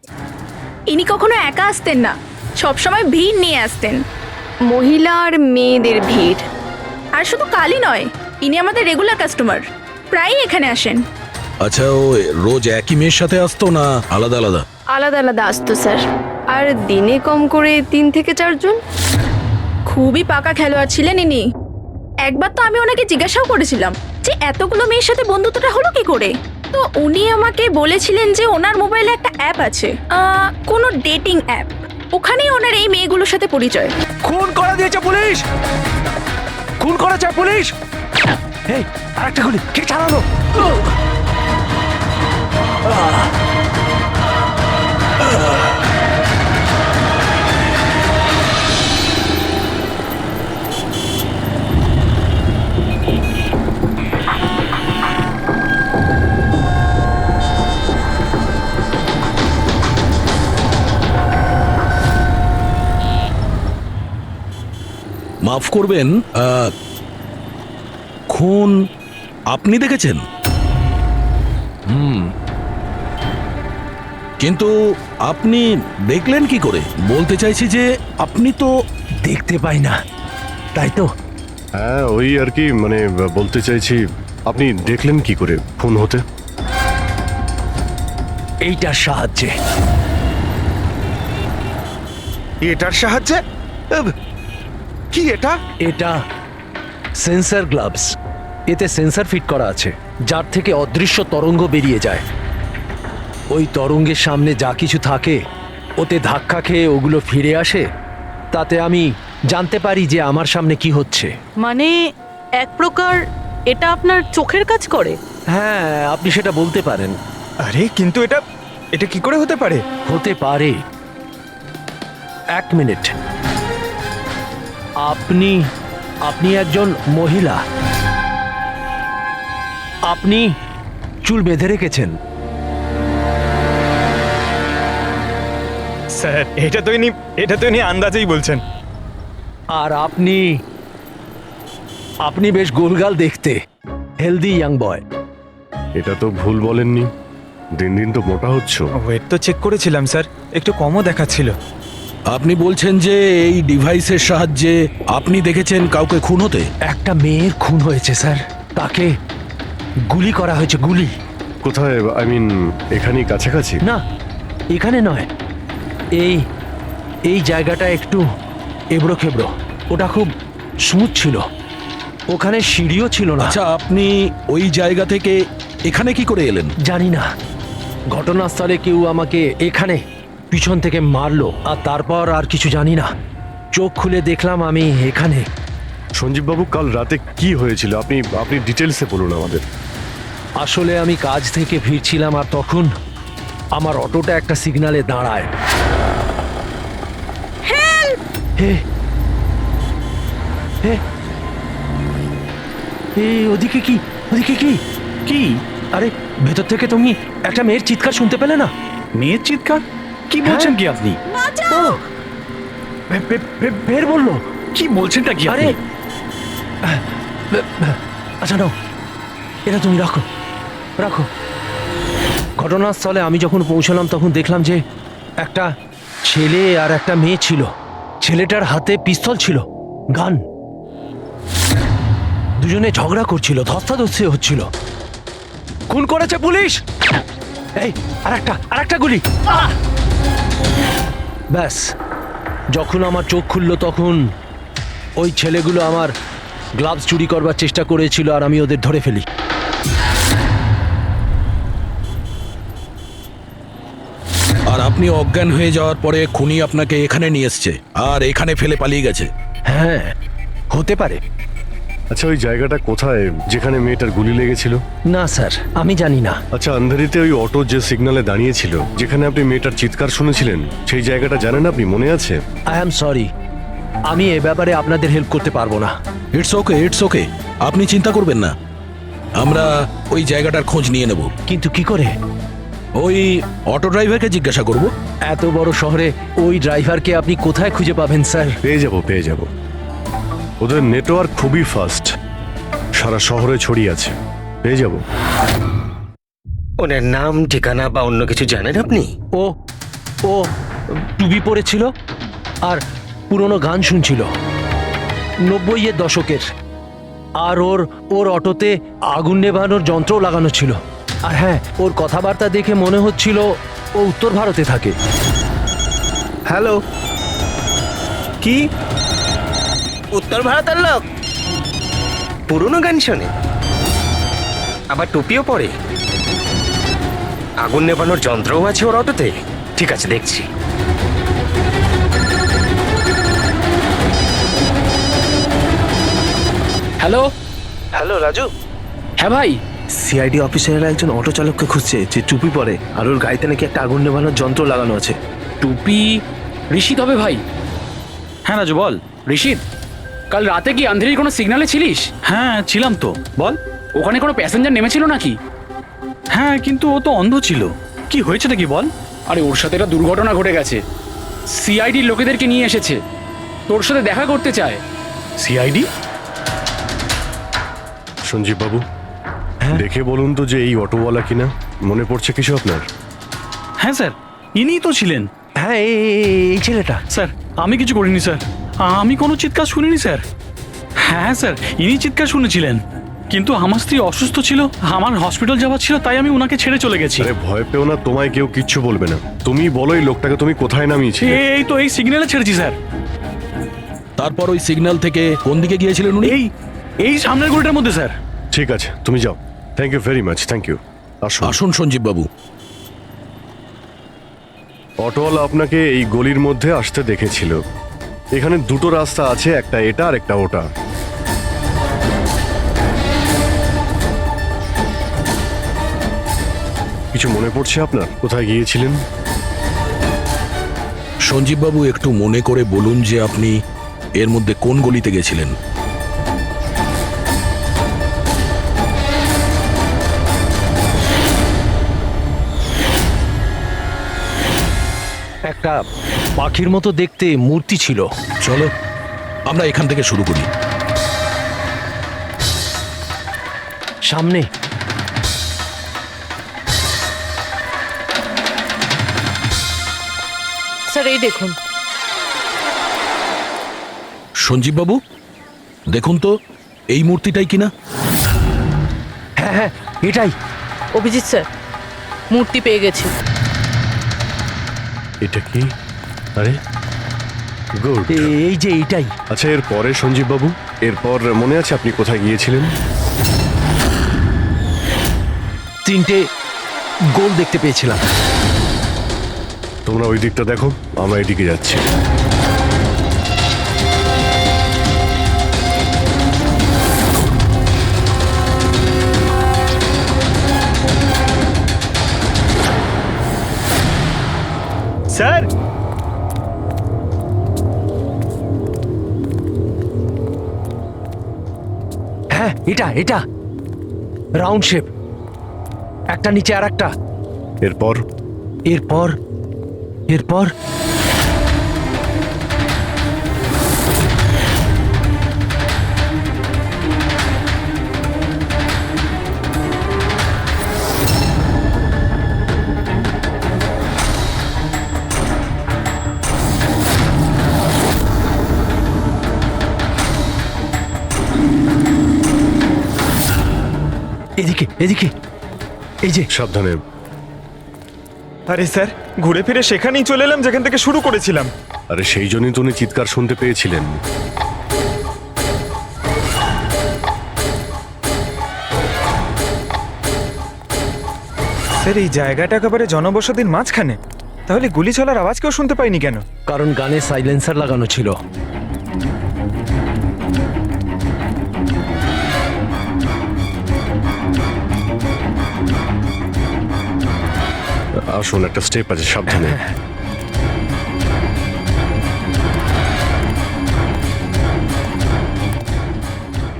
ইনি কখনো একা আসতেন না, সবসময় ভিড় নিয়ে আসতেন। মহিলা আর মেয়েদের ভিড়। আর শুধু কালই নয়, ইনি আমাদের রেগুলার কাস্টমার, প্রায়ই এখানে আসেন। আচ্ছা, ও রোজ একই মেয়ের সাথে আসতো না আলাদা আলাদা? আলাদা আলাদা আসতো স্যার, আর দিনে কম করে 3 থেকে 4 জন। খুবই পাকা খেলোয়াড় ছিলেন ইনি। একবার তো আমি ওনাকে জিজ্ঞাসাও করেছিলাম যে এতগুলো মেয়ের সাথে বন্ধুত্বটা হলো কি করে। তো উনি আমাকে বলেছিলেন যে ওনার মোবাইলে একটা অ্যাপ আছে, কোনো ডেটিং অ্যাপ, ওখানেই ওনার এই মেয়েগুলোর সাথে পরিচয়। খুন করে দিয়েছে পুলিশ, খুন করেছে পুলিশ। এই আরেকটা গুলি কে চালালো? মাফ করবেন, খুন আপনি দেখেছেন? কিন্তু আপনি দেখলেন কি করে? বলতে চাইছি যে আপনি তো দেখতে পাই না, তাই তো? হ্যাঁ, ওই আর কি, মানে বলতে চাইছি আপনি দেখলেন কি করে খুন হতে? এইটার সাহায্যে। এটার সাহায্যে? কি এটা? এটা সেন্সর গ্লাভস। এতে সেন্সর ফিট করা আছে, যার থেকে অদৃশ্য তরঙ্গ বেরিয়ে যায়। ওই তরঙ্গের সামনে যা কিছু থাকে ওতে ধাক্কা খেয়ে ওগুলো ফিরে আসে। তাতে আমি জানতে পারি যে আমার সামনে কি হচ্ছে। মানে এক প্রকার এটা আপনার চোখের কাজ করে? হ্যাঁ, আপনি সেটা বলতে পারেন। আরে কিন্তু এটা এটা কি করে হতে পারে? হতে পারে। এক মিনিট। আপনি আপনি একজন মহিলা, আপনি চুল বেঁধে রেখেছেন। স্যার এটা তো ইনি আন্দাজেই বলছেন। আর আপনি আপনি বেশ গোলগাল দেখতে, হেলদি ইয়াং বয়। এটা তো ভুল বলেননি, দিন দিন তো মোটা হচ্ছ। ওয়েট তো চেক করেছিলাম স্যার, একটু কমও দেখাচ্ছিল। আপনি বলছেন যে এই ডিভাইসের সাহায্যে আপনি দেখেছেন কাউকে খুন হতে? একটা মেয়ের খুন হয়েছে স্যার, তাকে গুলি করা হয়েছে, গুলি। কোথায়? আই মিন এখানেই কাছাকাছি? না, এখানে নয়, এই এই জায়গাটা একটু এবড়ো খেবড়ো। ওটা খুব স্মুথ ছিল, ওখানে সিঁড়িও ছিল না। আচ্ছা, আপনি ওই জায়গা থেকে এখানে কি করে এলেন? জানি না, ঘটনাস্থলে কেউ আমাকে এখানে পিছন থেকে মারলো, আর তারপর আর কিছু জানি না। চোখ খুলে দেখলাম আমি এখানে। সঞ্জীব বাবু, কাল রাতে কি হয়েছিল আপনি আপনি ডিটেলসে বলুন আমাদের। আসলে আমি কাজ থেকে ফিরছিলাম, আর তখন আমার অটোটা একটা সিগন্যালে দাঁড়ায়। হে হে ওদিকে কি, ওদিকে কি কি? আরে ভেতর থেকে তুমি একটা মেয়ের চিৎকার শুনতে পেলে না? মেয়ের চিৎকার? কি বলছেন কি আপনি? ও, বের বললো। কি বলছেনটা কি? আরে আচ্ছা নাও, এটা তুমি রাখো রাখো। ঘটনাস্থলে আমি যখন পৌঁছলাম তখন দেখলাম যে একটা ছেলে আর একটা মেয়ে ছিল। ছেলেটার হাতে পিস্তল ছিল, গান। দুজনে ঝগড়া করছিল, ধস্তাধস্তি হচ্ছিল। খুন করেছে পুলিশ। এই আরেকটা গুলি। ব্যাস, যখন আমার চোখ খুললো তখন ওই ছেলেগুলো আমার গ্লাভস চুরি করবার চেষ্টা করেছিল, আর আমি ওদের ধরে ফেলি। আর আপনি অজ্ঞান হয়ে যাওয়ার পরে খুনি আপনাকে এখানে নিয়ে এসছে আর এখানে ফেলে পালিয়ে গেছে? হ্যাঁ, হতে পারে। আচ্ছা, ওই জায়গাটা কোথায় যেখানে মেয়েটার গুলি লেগেছিল? না স্যার, আমি জানি না। আচ্ছা, আন্ধারিতে ওই অটো যে সিগন্যালে দাঁড়িয়েছিল, যেখানে আপনি মেয়েটার চিৎকার শুনেছিলেন, সেই জায়গাটা জানেন আপনি? মনে আছে? আই অ্যাম সরি, আমি এ ব্যাপারে আপনাদের হেল্প করতে পারবো না। ইটস ওকে, ইটস ওকে, আপনি চিন্তা করবেন না, আমরা ওই জায়গাটার খোঁজ নিয়ে নেব। কিন্তু কি করে? ওই অটো ড্রাইভারকে জিজ্ঞাসা করব। এত বড় শহরে ওই ড্রাইভারকে আপনি কোথায় খুঁজে পাবেন স্যার? পেয়ে যাব। ওদের নেটওয়ার্ক খুবই ফাস্ট, সারা শহরে ছড়িয়ে আছে, পেয়ে যাব। ওনার নাম, ঠিকানা বা অন্য কিছু জানেন আপনি? ও ও টুপি পরেছিল আর পুরনো গান শুনছিল 90-এর দশকের। আর ওর অটোতে আগুন নেভানোর যন্ত্র লাগানো ছিল। আর হ্যাঁ, ওর কথাবার্তা দেখে মনে হচ্ছিল ও উত্তর ভারতে থাকে। হ্যালো, কি উত্তর ভারতের লোক? পুরনো গান শোনে, আবার টুপিও পরে, আগুন নেভানোর যন্ত্রও আছে ওর অটোতে। ঠিক আছে, দেখছি। Hello hello Raju. হ্যাঁ ভাই, সিআইডি অফিসারেরা একজন অটো চালককে খুঁজছে যে টুপি পরে, আর ওর গাড়িতে নাকি একটা আগুন নেভানোর যন্ত্র লাগানো আছে। টুপি ঋষিত হবে ভাই। হ্যাঁ রাজু, বল। ঋষিত, কাল রাতে কি আন্ধেরির কোনো সিগন্যালে ছিলিস? হ্যাঁ ছিলাম তো, বল। ওখানে কোনো প্যাসেঞ্জার নেমেছিল নাকি? হ্যাঁ, কিন্তু ও তো অন্ধ ছিল। কি হয়েছে নাকি বল? আরে ওর সাথে একটা দুর্ঘটনা ঘটে গেছে। সিআইডির লোকেদেরকে নিয়ে এসেছে, তোর সাথে দেখা করতে চায়। সিআইডি? সঞ্জীব বাবু, দেখে বলুন তো যে এই অটোওয়ালা কিনা। মনে পড়ছে কিছু আপনার? হ্যাঁ স্যার, ইনিই তো ছিলেন। হ্যাঁ, এই ছেলেটা। স্যার, আমি কিছু করিনি স্যার, আমি কোনো চিৎকার শুনিনি স্যার। হ্যাঁ স্যার, ইনি চিৎকার শুনেছিলেন, কিন্তু আমার স্ত্রী অসুস্থ ছিল, আমার হসপিটাল যাওয়ার ছিল, তাই আমি ওনাকে ছেড়ে চলে গেছি। আরে ভয় পেও না, তোমায় কেউ কিচ্ছু বলবে না। তুমি বলো এই লোকটাকে তুমি কোথায় নামিয়েছিলে? এই তো এই সিগন্যালে ছেড়েছি স্যার। তারপর ওই সিগন্যাল থেকে কোন দিকে গিয়েছিলেন উনি? এই সামনের গলিটার মধ্যে স্যার। ঠিক আছে, তুমি যাও। Thank you very much, thank you. আসুন। আসুন সঞ্জীব বাবু। অটোওয়ালা আপনাকে এই গলির মধ্যে আসতে দেখেছিল। এখানে দুটো রাস্তা আছে, একটা এটা আর একটা ওটা। কিছু মনে পড়ছে আপনার কোথায় গিয়েছিলেন? সঞ্জীব বাবু, একটু মনে করে বলুন যে আপনি এর মধ্যে কোন গলিতে গেছিলেন? একটা পাখির মতো দেখতে মূর্তি ছিল। চলো আমরা এখান থেকে শুরু করি। সামনে স্যার এই দেখুন। সঞ্জীব বাবু দেখুন তো এই মূর্তিটাই কিনা? হ্যাঁ হ্যাঁ এটাই। অভিজিৎ স্যার, মূর্তি পেয়ে গেছি। এটা কি? আরে গুড। এই যে এইটাই। আচ্ছা, এর পরে সঞ্জীব বাবু, এরপর মনে আছে আপনি কোথায় গিয়েছিলেন? 3টে গোল দেখতে পেয়েছিলাম। তোমরা ওই দিকটা দেখো, আমরা এদিকে যাচ্ছি। স্যার, হ্যাঁ এটা এটা রাউন্ড শেপ, একটা নিচে আর একটা। এরপর এরপর এরপর এদিকে এদিকে, এই যে। সাবধানে। আরে স্যার, ঘুরে ফিরে সেখানেই চলে এলাম যেখান থেকে শুরু করেছিলাম। আরে সেই জন্যই তো উনি চিৎকার শুনতে পেয়েছিলেন। স্যার, এই জায়গাটা একেবারে জনবসতির মাঝখানে, তাহলে গুলি চলার আওয়াজ কেউ শুনতে পাইনি কেন? কারণ গানে সাইলেন্সার লাগানো ছিল। আসুন, একটা স্টেপ আছে, সাবধানে।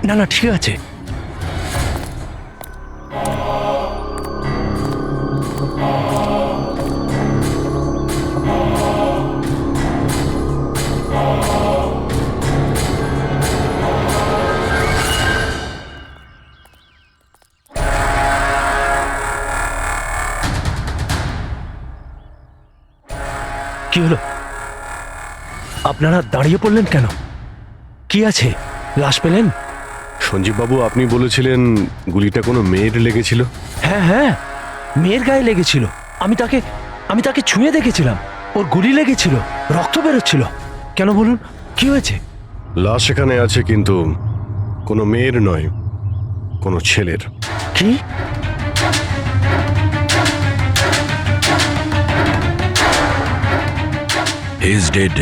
না না ঠিক আছে। কি হলো? আপনারা দাঁড়িয়ে পড়লেন কেন? কি আছে? লাশ পেলেন? সঞ্জীব বাবু, আপনি বলেছিলেন গুলিটা কোনো মেয়ের লেগেছিল। হ্যাঁ হ্যাঁ, মেয়ের গায়ে লেগেছিল। আমি তাকে ছুঁয়ে দেখেছিলাম, ওর গুলি লেগেছিল, রক্ত বেরোচ্ছিল। কেন বলুন, কি হয়েছে? লাশ এখানে আছে, কিন্তু কোনো মেয়ের নয়, কোনো ছেলের। কি? He is dead.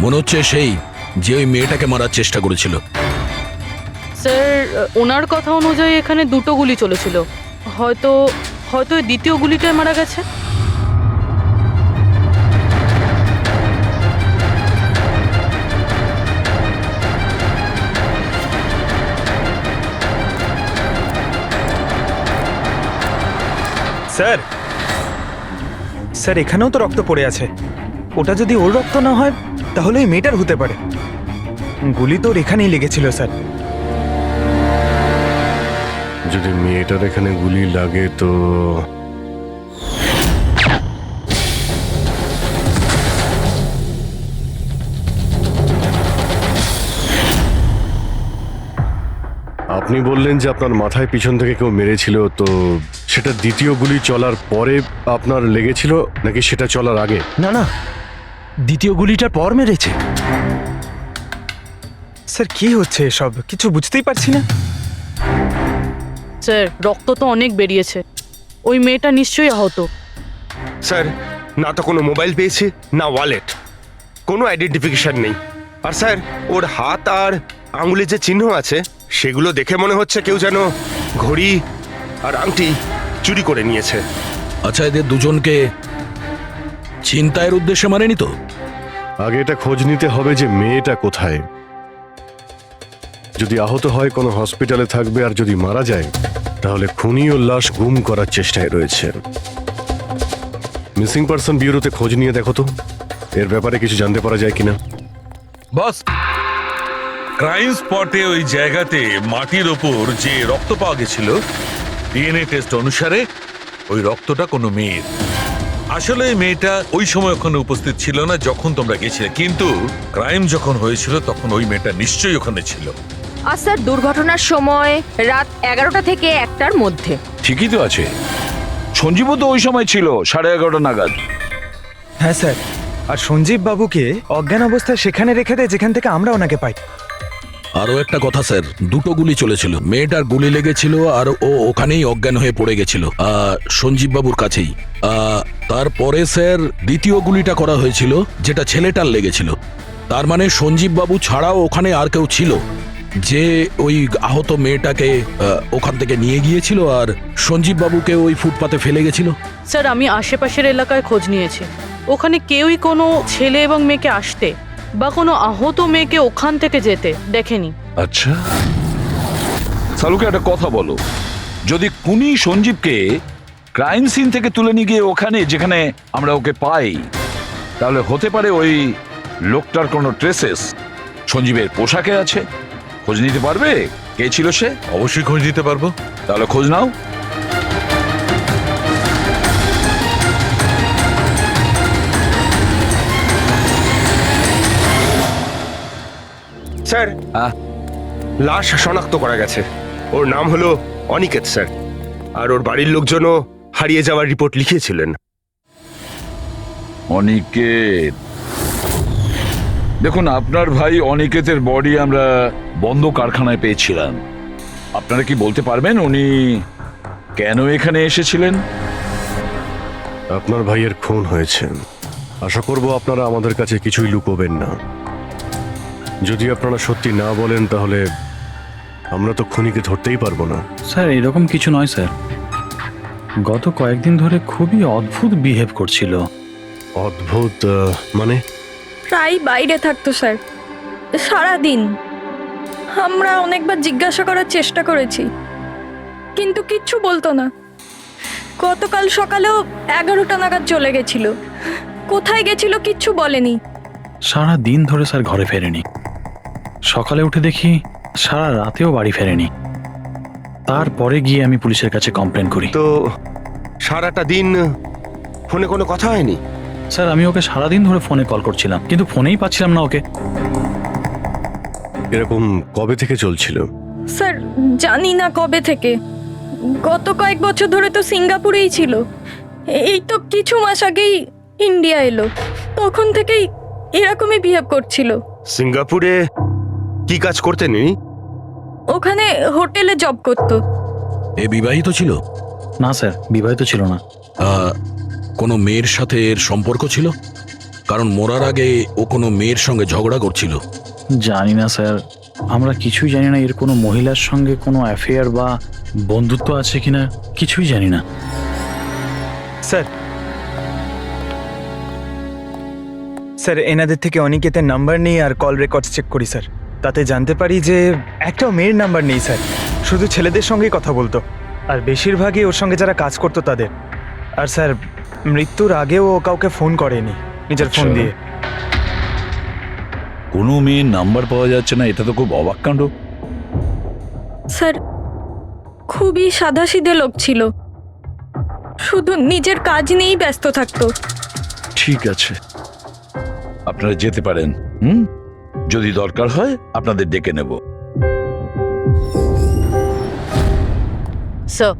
মনে হচ্ছে সেই যে ওই মেয়েটাকে মারার চেষ্টা করেছিল। স্যার, ওনার কথা অনুযায়ী এখানে দুটো গুলি চলেছিল, হয়তো হয়তো এই দ্বিতীয় গুলিটায় মারা গেছে। স্যার, স্যার এখানেও তো রক্ত পড়ে আছে। ওটা যদি ওর রক্ত না হয় তাহলে ওই মেয়েটার হতে পারে। গুলি তো ওর এখানেই লেগেছিল স্যার। যদি মেয়েটার এখানে গুলি লাগে তো আপনি বললেন যে আপনার মাথায় পিছন থেকে কেউ মেরেছিল, তো সেটা দ্বিতীয় গুলি চলার পরে আপনার লেগেছিল নাকি সেটা চলার আগে? না না, দ্বিতীয় গুলিটার পর মেরেছে। স্যার কি হচ্ছে এসব, কিছু বুঝতেই পারছি না। স্যার রক্ত তো অনেক বেরিয়েছে, ওই মেয়েটা নিশ্চয়ই আহত। স্যার, না তো কোনো মোবাইল পেয়েছে, না ওয়ালেট, কোনো আইডেন্টিফিকেশন নেই। আর স্যার, ওর হাত আর আঙুলে যে চিহ্ন আছে সেগুলো দেখে মনে হচ্ছে কেউ যেন ঘড়ি আর আংটি চুরি করে নিয়েছে। আচ্ছা, এদের দুজনকে ছিনতাইয়ের উদ্দেশ্যে মারেনি তো? আগে এটা খোঁজ নিতে হবে যে মেয়েটা কোথায়। যদি আহত হয় কোনো হসপিটালে থাকবে, আর যদি মারা যায় তাহলে খুনি ও লাশ গুম করার চেষ্টায় রয়েছে। মিসিং পারসন ব্যুরোতে খোঁজ নিয়ে দেখো তো এর ব্যাপারে কিছু জানতে পারা যায় কিনা। বস, ক্রাইম স্পটে ওই জায়গাতে মাটির ওপর যে রক্ত পাওয়া গেছিল, ডিএনএ টেস্ট অনুসারে ওই রক্তটা কোনো মেয়ের। আসলে এই মেয়েটা ওই সময় ওখানে উপস্থিত ছিল না যখন তোমরা গেছিলে, কিন্তু ক্রাইম যখন হয়েছিল তখন ওই মেয়েটা নিশ্চয়ই ওখানে ছিল। আর স্যার দুর্ঘটনার সময় রাত 11টা থেকে 1টার মধ্যে। ঠিকই তো আছে, সঞ্জীবও তো ওই সময় ছিল 11:30 নাগাদ। হ্যাঁ স্যার, আর সঞ্জীব বাবুকে অজ্ঞান অবস্থায় সেখানে রেখে দেয় যেখান থেকে আমরা ওনাকে পাই। আরো একটা কথা স্যার, দুটো গুলি চলেছিল, মেয়েটার গুলি লেগেছিল আর ও ওখানেই অজ্ঞান হয়ে পড়ে গেছিল সঞ্জীব বাবুর কাছেই। তারপরে স্যার দ্বিতীয় গুলিটা করা হয়েছিল যেটা ছেলেটার লেগেছিল। তার মানে সঞ্জীব বাবু ছাড়াও ওখানে আর কেউ ছিল যে ওই আহত মেয়েটাকে ওখান থেকে নিয়ে গিয়েছিল আর সঞ্জীব বাবুকে ওই ফুটপাতে ফেলে গেছিল। স্যার আমি আশেপাশের এলাকায় খোঁজ নিয়েছি, ওখানে কেউই কোনো ছেলে এবং মেয়েকে আসতে বা কোনো আহত মেয়েকে ওখান থেকে যেতে দেখেনি। আচ্ছা, সালুকে একটা কথা বলো, যদি খুনি সঞ্জীবকে ক্রাইম সিন থেকে তুলে নিয়ে গিয়ে ওখানে যেখানে আমরা ওকে পাই, তাহলে হতে পারে ওই লোকটার কোনো ট্রেসেস সঞ্জীবের পোশাকে আছে। খোঁজ নিতে পারবে কে ছিল সে? অবশ্যই খোঁজ নিতে পারবো। তাহলে খোঁজ নাও। স্যার, লাশ শনাক্ত করা গেছে। ওর নাম হলো অনিকেত স্যার, আর ওর বাড়ির লোকজনও হারিয়ে যাওয়ার রিপোর্ট লিখিয়েছিলেন। অনিকেত, দেখুন আপনার ভাই অনিকেতের বডি আমরা বন্ধ কারখানায় পেয়েছিলাম। আপনারা কি বলতে পারবেন উনি কেন এখানে এসেছিলেন? আপনার ভাইয়ের খুন হয়েছে, আশা করব আপনারা আমাদের কাছে কিছুই লুকোবেন না। যদি আপনারা সত্যি না বলেন তাহলে আমরা তো খুনিকে ধরতেই পারবো না। স্যার এরকম কিছু নয় স্যার, গত কয়েকদিন ধরে খুবই অদ্ভুত বিহেভ করছিল। অদ্ভুত মানে? প্রায় বাইরে থাকতো স্যার, সারাদিন। আমরা অনেকবার জিজ্ঞাসা করার চেষ্টা করেছি কিন্তু কিচ্ছু বলতো না। গতকাল সকালেও 11টা নাগাদ চলে গেছিল, কোথায় গেছিল কিচ্ছু বলেনি। সারা দিন ধরে স্যার ঘরে ফেরেনি, সকালে উঠে দেখি সারা রাতেও বাড়ি ফেরেনি। তারপরে গিয়ে আমি পুলিশের কাছে কমপ্লেন করি। তো সারাটা দিন ফোনে কোনো কথা হয়নি? স্যার আমি ওকে সারাদিন ধরে ফোনে কল করছিলাম কিন্তু ফোনেই পাচ্ছিলাম না ওকে। এরকম কবে থেকে চলছিল? স্যার জানি না কবে থেকে, গত কয়েক বছর ধরে তো সিঙ্গাপুরেই ছিল। এই তো কিছু মাস আগেই ইন্ডিয়া এলো, তখন থেকেই এরকমই বিহেভ করছিল। সিঙ্গাপুরে কি কাজ করতেন ইনি? ওখানে হোটেলে জব করতো। এ বিবাহিত ছিল? না স্যার, বিবাহিত ছিল না। কোনো মেয়ের সাথে এর সম্পর্ক ছিল? কারণ মরার আগে ও কোনো মেয়ের সঙ্গে ঝগড়া করছিল। জানি না স্যার, আমরা কিছুই জানি না এর কোনো মহিলার সঙ্গে কোনো অ্যাফেয়ার বা বন্ধুত্ব আছে কিনা, কিছুই জানি না। স্যার স্যার এনাদের থেকে অনিকেতের নাম্বার নেই আর কল রেকর্ডস চেক করি স্যার, তাতে জানতে পারি যে একটাও মেয়ের নাম্বার নেই স্যার, শুধু ছেলেদের সঙ্গেই কথা বলতো, আর বেশিরভাগই ওর সঙ্গে যারা কাজ করতো তাদের। আর স্যার মৃত্যুর আগেও ও কাউকে ফোন করেনি নিজের ফোন দিয়ে। কোনো মেয়ের নাম্বার পাওয়া যাচ্ছে না, এটা তো খুব অবাক কাণ্ড। স্যার খুবই সাদাসিধে লোক ছিল, শুধু নিজের কাজ নিয়েই ব্যস্ত থাকতো। ঠিক আছে, আপনারা যেতে পারেন। যদি দরকার হয় আপনাদের ডেকে নেব। স্যার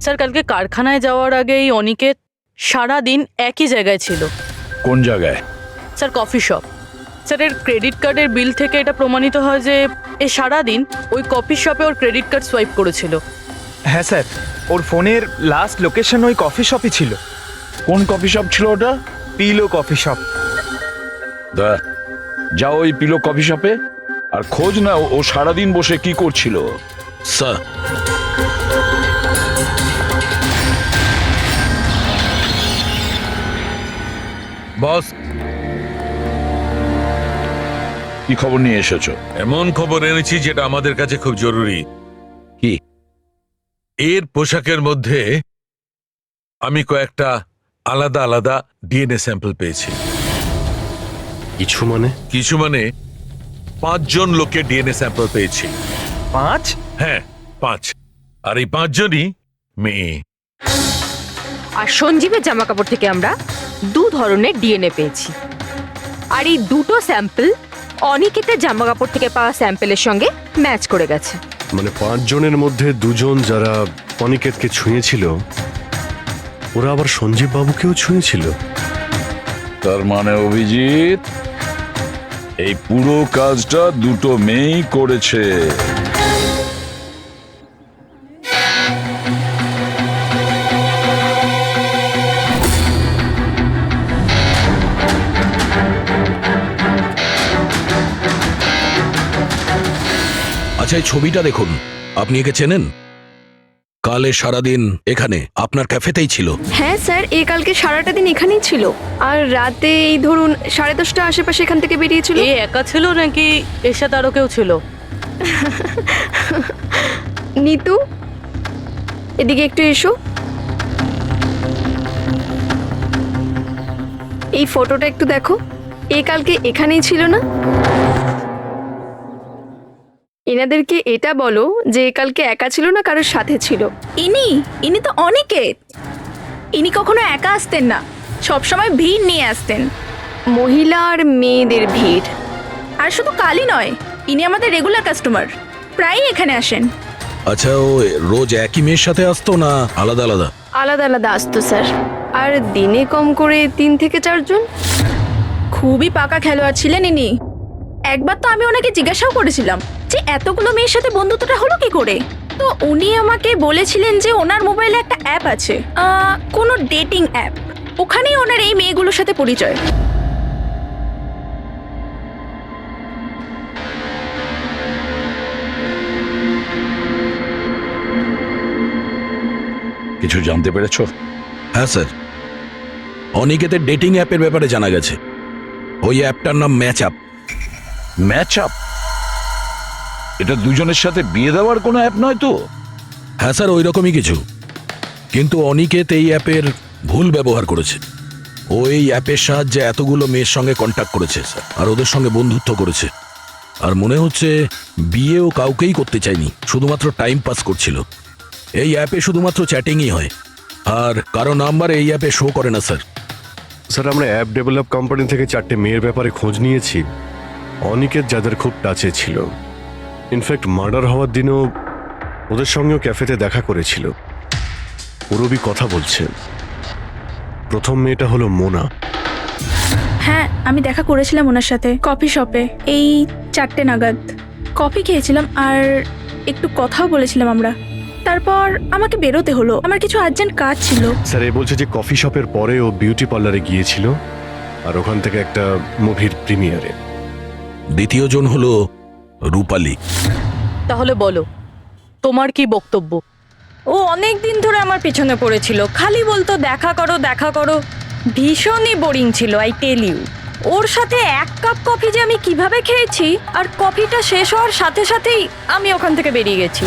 স্যার কালকে কারখানায় যাওয়ার আগেই অনিকেত সারাদিন একই জায়গায় ছিল। কোন জায়গায়? Sir coffee shop. স্যার এর ক্রেডিট কার্ডের বিল থেকে এটা প্রমাণিত হয় যে এ সারাদিন ওই কফি শপে ওর ক্রেডিট কার্ড সোয়াইপ করেছিল। হ্যাঁ স্যার, ওর ফোনের লাস্ট লোকেশন ওই কফি শপই ছিল। কোন কফি শপ ছিল ওটা? Pillow coffee shop. যাও ওই পিলো কফি শপে আর খোঁজ না ও সারাদিন বসে কি করছিল। স্যার বস, কি খবর নিয়ে এসেছো? এমন খবর এনেছি যেটা আমাদের কাছে খুব জরুরি। কি? এর পোশাকের মধ্যে আমি কয়েকটা আলাদা আলাদা ডিএনএ স্যাম্পল পেয়েছি। কিছু মানে 5 জন লোকের ডিএনএ স্যাম্পল পেয়েছি। 5? হ্যাঁ 5, আর এই 5 জনই মেয়ে। আর সঞ্জীবের জামা কাপড় থেকে আমরা 2 ধরনের ডিএনএ পেয়েছি, আর এই দুটো স্যাম্পল অনিকেতের জামা কাপড় থেকে পাওয়া স্যাম্পলের সঙ্গে ম্যাচ করে গেছে। মানে 5 জনের মধ্যে 2 জন যারা অনিকেতকে ছুঁয়েছিল, ওরা আবার সঞ্জীব বাবুকেও ছুঁয়েছিল। তার মানে অভিজিৎ, এই পুরো কাজটা দুটো মেয়েই করেছে। আচ্ছা, এই ছবিটা দেখুন, আপনি একে চেনেন? কালে সারাদিন এখানে আপনার ক্যাফেতেই ছিল। হ্যাঁ স্যার, এই কালকে সারাটা দিন এখানেই ছিল, আর রাতে এই ধরুন 10:30 আশেপাশে এখান থেকে বেরিয়েছিল। এ একা ছিল নাকি এর সাথে আরো কেউ ছিল? নিতু, এদিকে একটু এসো। এই ফটোটা একটু দেখো, এ কালকে এখানেই ছিল না? এনাদেরকে এটা বলো যে এ কালকে একা ছিল না, কারোর সাথে ছিল। ইনি তো অনিকেত। ইনি কখনো একা আসতেন না, সবসময় ভিড় নিয়ে আসতেন। মহিলা আর মেয়েদের ভিড়। আর শুধু কালই নয়, ইনি আমাদের রেগুলার কাস্টমার, প্রায়ই এখানে আসেন। আচ্ছা, ও রোজ একই মেয়ের সাথে আসতো না আলাদা আলাদা? আলাদা আলাদা আসতো স্যার, আর দিনে কম করে 3 থেকে 4 জন। খুবই পাকা খেলোয়াড় ছিলেন ইনি। একবার তো আমি ওনাকে জিজ্ঞাসাও করেছিলাম যে এতগুলো মেয়ের সাথে বন্ধুত্বটা হলো কি করে। তো উনি আমাকে বলেছিলেন যে ওনার মোবাইলে একটা অ্যাপ আছে, কোনো ডেটিং অ্যাপ, ওখানেই ওনার এই মেয়েগুলোর সাথে পরিচয়। কিছু জানতে পেরেছো? হ্যাঁ স্যার, অনিকেতের ডেটিং অ্যাপের ব্যাপারে জানা গেছে। ওই অ্যাপটার নাম ম্যাচ আপ। Match up? এটা দুজনের সাথে বিয়ে দেওয়ার কোনো অ্যাপ নয় তো? হ্যাঁ স্যার, ওই রকমই কিছু। কিন্তু অনিকেত এই অ্যাপের ভুল ব্যবহার করেছে। ও এই অ্যাপের সাহায্যে এতগুলো মেয়ের সঙ্গে কন্ট্যাক্ট করেছে স্যার, আর ওদের সঙ্গে বন্ধুত্ব করেছে। আর মনে হচ্ছে বিয়েও কাউকেই করতে চায়নি, শুধুমাত্র টাইম পাস করছিল। এই অ্যাপে শুধুমাত্র চ্যাটিংই হয়, আর কারো নাম্বার এই অ্যাপে শো করে না স্যার। স্যার, আমরা অ্যাপ ডেভেলপ কোম্পানি থেকে 4টে মেয়ের ব্যাপারে খোঁজ নিয়েছি, অনিকেত যাদের খুব টাচে ছিল। ইনফ্যাক্ট মার্ডার হওয়ার দিনও ওদের সঙ্গেও ক্যাফেতে দেখা করেছিল। পুরবি কথা বলছে। প্রথম মেয়েটা হলো মোনা। হ্যাঁ, আমি দেখা করেছিলাম ওনার সাথে কফি শপে এই 4টে নাগাদ। কফি খেয়েছিলাম আর একটু কথাও বলেছিলাম আমরা। তারপর আমাকে বেরোতে হলো, আমার কিছু আর্জেন্ট কাজ ছিল। স্যার, এ বলছে যে কফি শপের পরে ও বিউটি পার্লারে গিয়েছিল, আর ওখান থেকে একটা মুভির প্রিমিয়ারে। দ্বিতীয় জন হলো রূপালী। তাহলে বলো, তোমার কি বক্তব্য? ও অনেক দিন ধরে আমার পেছনে পড়েছিল, খালি বলতো দেখা করো দেখা করো। ভীষণই বোরিং ছিল, আই টেল ইউ। ওর সাথে 1 কাপ কফি যে আমি কিভাবে খেয়েছি, আর কফিটা শেষ হওয়ার সাথে সাথেই আমি ওখান থেকে বেরিয়ে গেছি।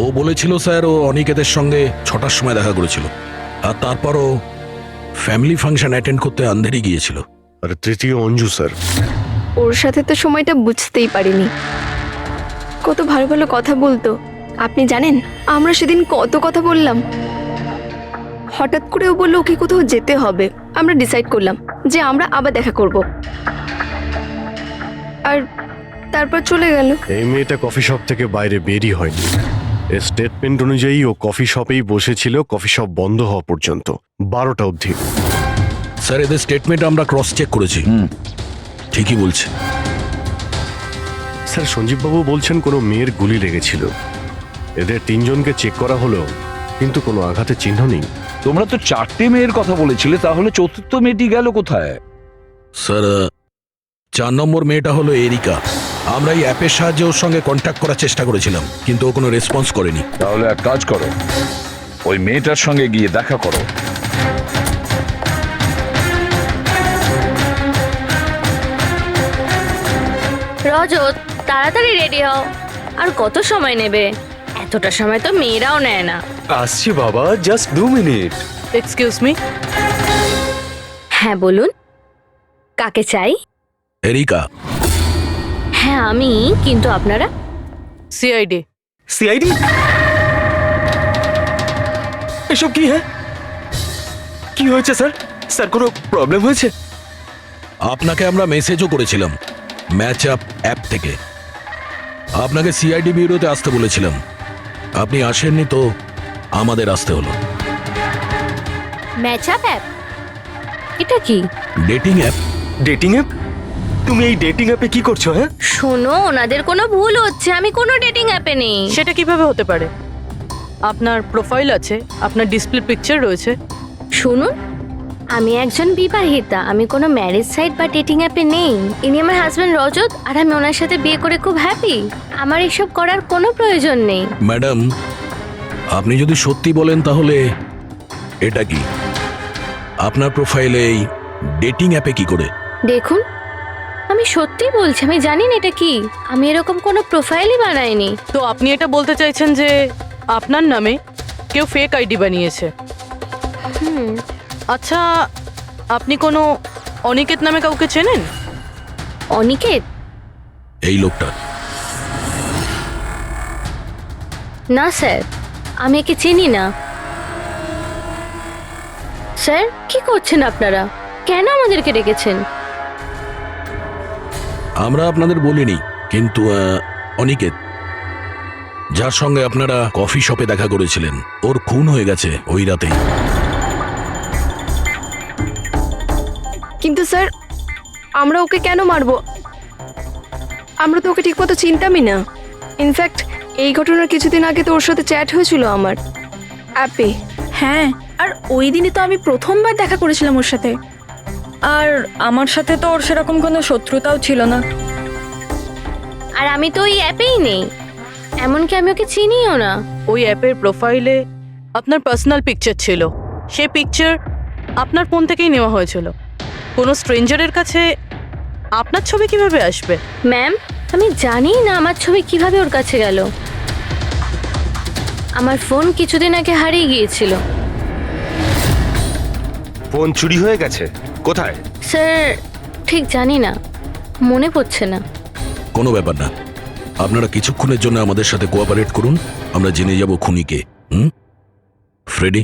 ও বলেছিল স্যার ও অনিকেতের সঙ্গে 6টার সময় দেখা করেছিল, আর তারপরও ফ্যামিলি ফাংশন অ্যাটেন্ড করতে আন্ধেরি গিয়েছিল। আর তৃতীয় অঞ্জু স্যার। ওর সাথে তো সময়টা বুঝতেই পারিনি। কত ভালো ভালো কথা বলতো, আপনি জানেন আমরা সেদিন কত কথা বললাম। হঠাৎ করে ও বললো ওকে কোথাও যেতে হবে। আমরা ডিসাইড করলাম যে আমরা আবার দেখা করব, আর তারপর চলে গেল। এই মেয়েটা কফি শপ থেকে বাইরে বেরই হয়নি। এর স্টেটমেন্ট অনুযায়ী ও কফি শপেই বসেছিল কফি শপ বন্ধ হওয়া পর্যন্ত 12টা অবধি। স্যার এদের স্টেটমেন্ট আমরা ক্রস চেক করেছি, ঠিকই বলছে। স্যার সঞ্জীববাবু বলছেন কোনো মেয়ের গুলি লেগেছিল। এদের 3 জনকে চেক করা হলো, কিন্তু কোনো আঘাতের চিহ্ন নেই। তোমরা তো 4টে মেয়ের কথা বলেছিলে, তাহলে চতুর্থ মেয়েটি গেল কোথায়? স্যার 4 নম্বর মেয়েটা হলো এরিকা। আমরা এই অ্যাপের সাহায্যে ওর সঙ্গে কন্ট্যাক্ট করার চেষ্টা করেছিলাম, কিন্তু ও কোনো রেসপন্স করেনি। তাহলে এক কাজ করো, ওই মেয়েটার সঙ্গে গিয়ে দেখা করো। রজত, তাড়াতাড়ি রেডি হও। আর কত সময় নেবে? এতটা সময় তো মেয়েরাও নেয় না। আসছি বাবা, জাস্ট 2 মিনিট। Excuse me. হ্যাঁ বলুন, কাকে চাই? এরিকা। হ্যাঁ আমি, কিন্তু আপনারা? সিআইডি। সিআইডি? এসব কি? হ্যাঁ, কি হয়েছে স্যার? স্যার কোনো প্রবলেম হয়েছে? আপনাকে আমরা মেসেজও করেছিলাম ম্যাচ আপ অ্যাপ থেকে। আপনাকে সিআইডি ব্যুরোতে আসতে বলেছিলাম, আপনি আসেননি তো আমাদের আসতে হলো। Match up app? এটা কি? Dating app. Dating app? তুমি এই ডেটিং অ্যাপে কি করছো? হ্যাঁ শোনো, ওনাদের কোনো ভুল হচ্ছে, আমি কোনো ডেটিং অ্যাপে নেই। সেটা কিভাবে হতে পারে? আপনার প্রোফাইল আছে, আপনার ডিসপ্লে পিকচার রয়েছে। শুনুন, আমি একজন বিবাহিতা, আমি কোনো ম্যারেজ সাইট বা ডেটিং অ্যাপে নেই। ইনি আমার হাজব্যান্ড রজত, আর আমি ওনার সাথে বিয়ে করে খুব হ্যাপি। আমার এসব করার কোনো প্রয়োজন নেই। ম্যাডাম, আপনি যদি সত্যি বলেন তাহলে এটা কি? আপনার প্রোফাইলে এই ডেটিং অ্যাপে কি করে? দেখুন, আমি সত্যি বলছি, আমি জানি না এটা কি। আমি এরকম কোনো প্রোফাইলই বানাইনি। তো আপনি এটা বলতে চাইছেন যে আপনার নামে কেউ ফেক আইডি বানিয়েছে? আচ্ছা, আপনি কোনো অনিকেত নামে কাউকে চেনেন? অনিকেত? এই লোকটা? না স্যার, আমি একে চিনি না। স্যার, কি করছেন আপনারা? কেন আমাদেরকে ডেকেছেন? আমরা আপনাদের বলিনি, কিন্তু অনিকেত, যার সঙ্গে আপনারা কফি শপে দেখা করেছিলেন, ওর খুন হয়ে গেছে ওই রাতেই। কিন্তু স্যার, আমরা ওকে কেন মারবো? আমরা তো ওকে ঠিকমতো চিনতামই না। ইনফ্যাক্ট এই ঘটনার কিছুদিন আগে তো ওর সাথে চ্যাট হয়েছিল আমার অ্যাপে। হ্যাঁ, আর ওই দিনই তো আমি প্রথমবার দেখা করেছিলাম ওর সাথে। আর আমার সাথে তো ওর সেরকম কোনো শত্রুতাও ছিল না। আর আমি তো ওই অ্যাপেই নেই, এমনকি আমি ওকে চিনিও না। ওই অ্যাপের প্রোফাইলে আপনার পার্সোনাল পিকচার ছিল, সেই পিকচার আপনার ফোন থেকেই নেওয়া হয়েছিল। কোনো স্ট্রেঞ্জারের কাছে আপনার ছবি কিভাবে আসবে? ম্যাম, আমি জানি না আমার ছবি কিভাবে ওর কাছে গেল। আমার ফোন কিছুদিন আগে হারিয়ে গিয়েছিল। ফোন চুরি হয়ে গেছে? কোথায়? স্যার, ঠিক জানি না, মনে পড়ছে না। কোনো ব্যাপার না, আপনারা কিছুক্ষণের জন্য আমাদের সাথে কোঅপারেট করুন, আমরা জেনে যাব খুনিকে। ফ্রেডি?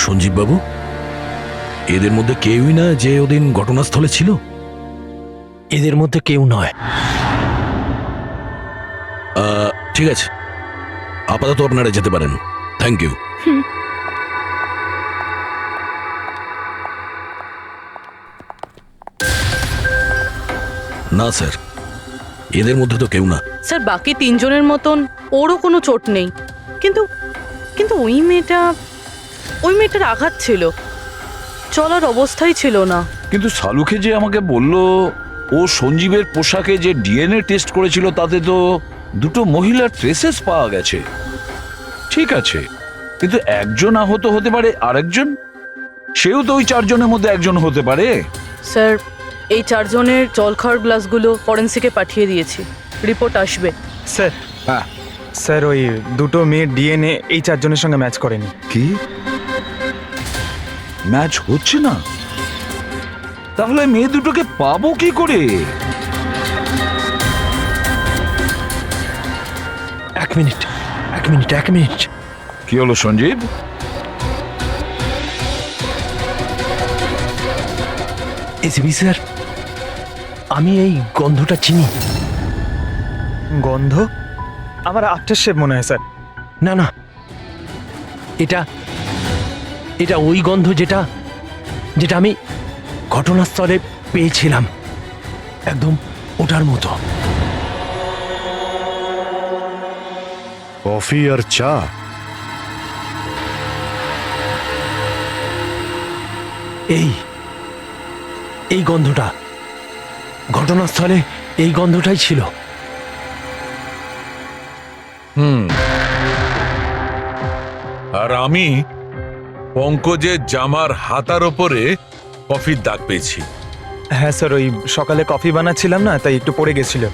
সঞ্জীব বাবু, এদের মধ্যে কেউই না যে ওদিন ঘটনাস্থলে ছিল? এদের মধ্যে কেউ নয়। ঠিক আছে, আপাতত আপনারা যেতে পারেন। Thank you. না স্যার, এদের মধ্যে তো কেউ না। স্যার বাকি তিনজনের মতন ওরও কোনো চোট নেই, কিন্তু কিন্তু ওই মেয়েটার আঘাত ছিল, চলার অবস্থাই ছিল না। কিন্তু সালুকে যে আমাকে বলল ও সঞ্জীবের পোশাকে যে ডিএনএ টেস্ট করেছিল তাতে তো দুটো মহিলার ট্রেসেস পাওয়া গেছে। ঠিক আছে, কিন্তু একজন আহত হতে পারে, আরেকজন সেও তো ওই চারজনের মধ্যে একজন হতে পারে। স্যার এই চারজনের জল খাওয়ার গ্লাসগুলো ফরেন্সিকে পাঠিয়ে দিয়েছি, রিপোর্ট আসবে। স্যার হ্যাঁ স্যার, ওই দুটো মেয়ের ডিএনএ এই চারজনের সঙ্গে ম্যাচ করেনি। কি ম্যাচ হচ্ছে না? তাহলে মেয়ে দুটোকে পাবো কি করে? এক মিনিট। কি হলো সঞ্জীব? এসিপি স্যার, আমি এই গন্ধটা চিনি। গন্ধ? আমার আফটার শেভ মনে হয় স্যার। না না, এটা ওই গন্ধ যেটা আমি ঘটনাস্থলে পেয়েছিলাম, একদম ওটার মতো। কফি আর চা? এই গন্ধটা ঘটনাস্থলে, এই গন্ধটাই ছিল। আর আমি পঙ্কজের জামার হাতার ওপরে কফির দাগ পেয়েছি। হ্যাঁ স্যার, ওই সকালে কফি বানাচ্ছিলাম না, তাই একটু পড়ে গেছিল।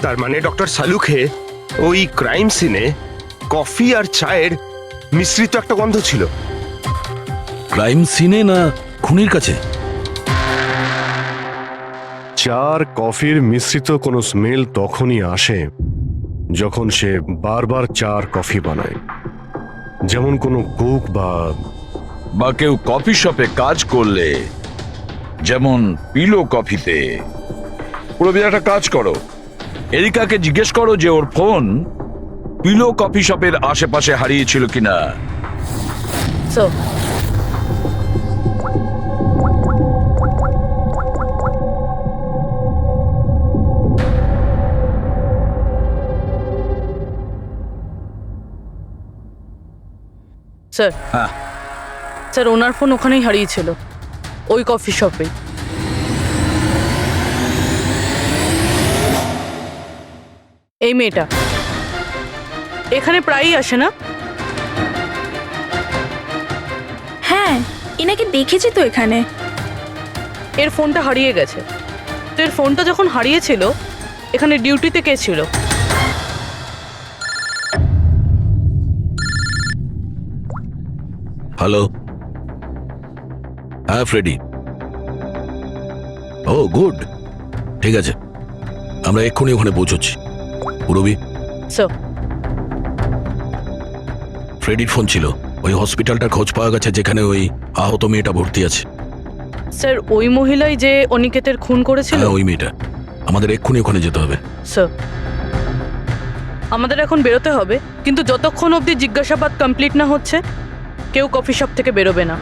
তার মানে ডক্টর সালুখে ওই ক্রাইম সিনে কফি আর চায়ের মিশ্রিত একটা গন্ধ ছিল। ক্রাইম সিনে না খুনির কাছে? চা আর কফির মিশ্রিত কোনো স্মেল তখনই আসে যখন সে বারবার চা আর কফি বানায়, যেমন কোনো কুক বা কেউ কফি শপে কাজ করলে, যেমন পিলো কফিতে। পুরো একটা কাজ করো, এরিকাকে জিজ্ঞেস করো যে ওর ফোন পিলো কফি শপের আশেপাশে হারিয়েছিল কিনা। স্যার হ্যাঁ স্যার, ওনার ফোন ওখানেই হারিয়েছিল, ওই কফি শপে। এই মেয়েটা এখানে প্রায়ই আসে না? হ্যাঁ, এনাকে দেখেছি তো এখানে। এর ফোনটা হারিয়ে গেছে, তো এর ফোনটা যখন হারিয়েছিল এখানে ডিউটিতে কে ছিল? হ্যালো, হ্যাঁ ফ্রেডি। ও গুড, ঠিক আছে, আমরা এক্ষুনি ওখানে পৌঁছচ্ছি। রবি, স্যার ফ্রেডির ফোন ছিল, ওই হসপিটালটার খোঁজ পাওয়া গেছে যেখানে ওই আহত মেয়েটা ভর্তি আছে। স্যার ওই মহিলাই যে অনিকেতের খুন করেছিল? হ্যাঁ ওই মেয়েটা, আমাদের এক্ষুনি ওখানে যেতে হবে। স্যার আমাদের এখন বেরোতে হবে, কিন্তু যতক্ষণ অবধি জিজ্ঞাসাবাদ কমপ্লিট না হচ্ছে কেউ কফি শপ থেকে বেরোবে না।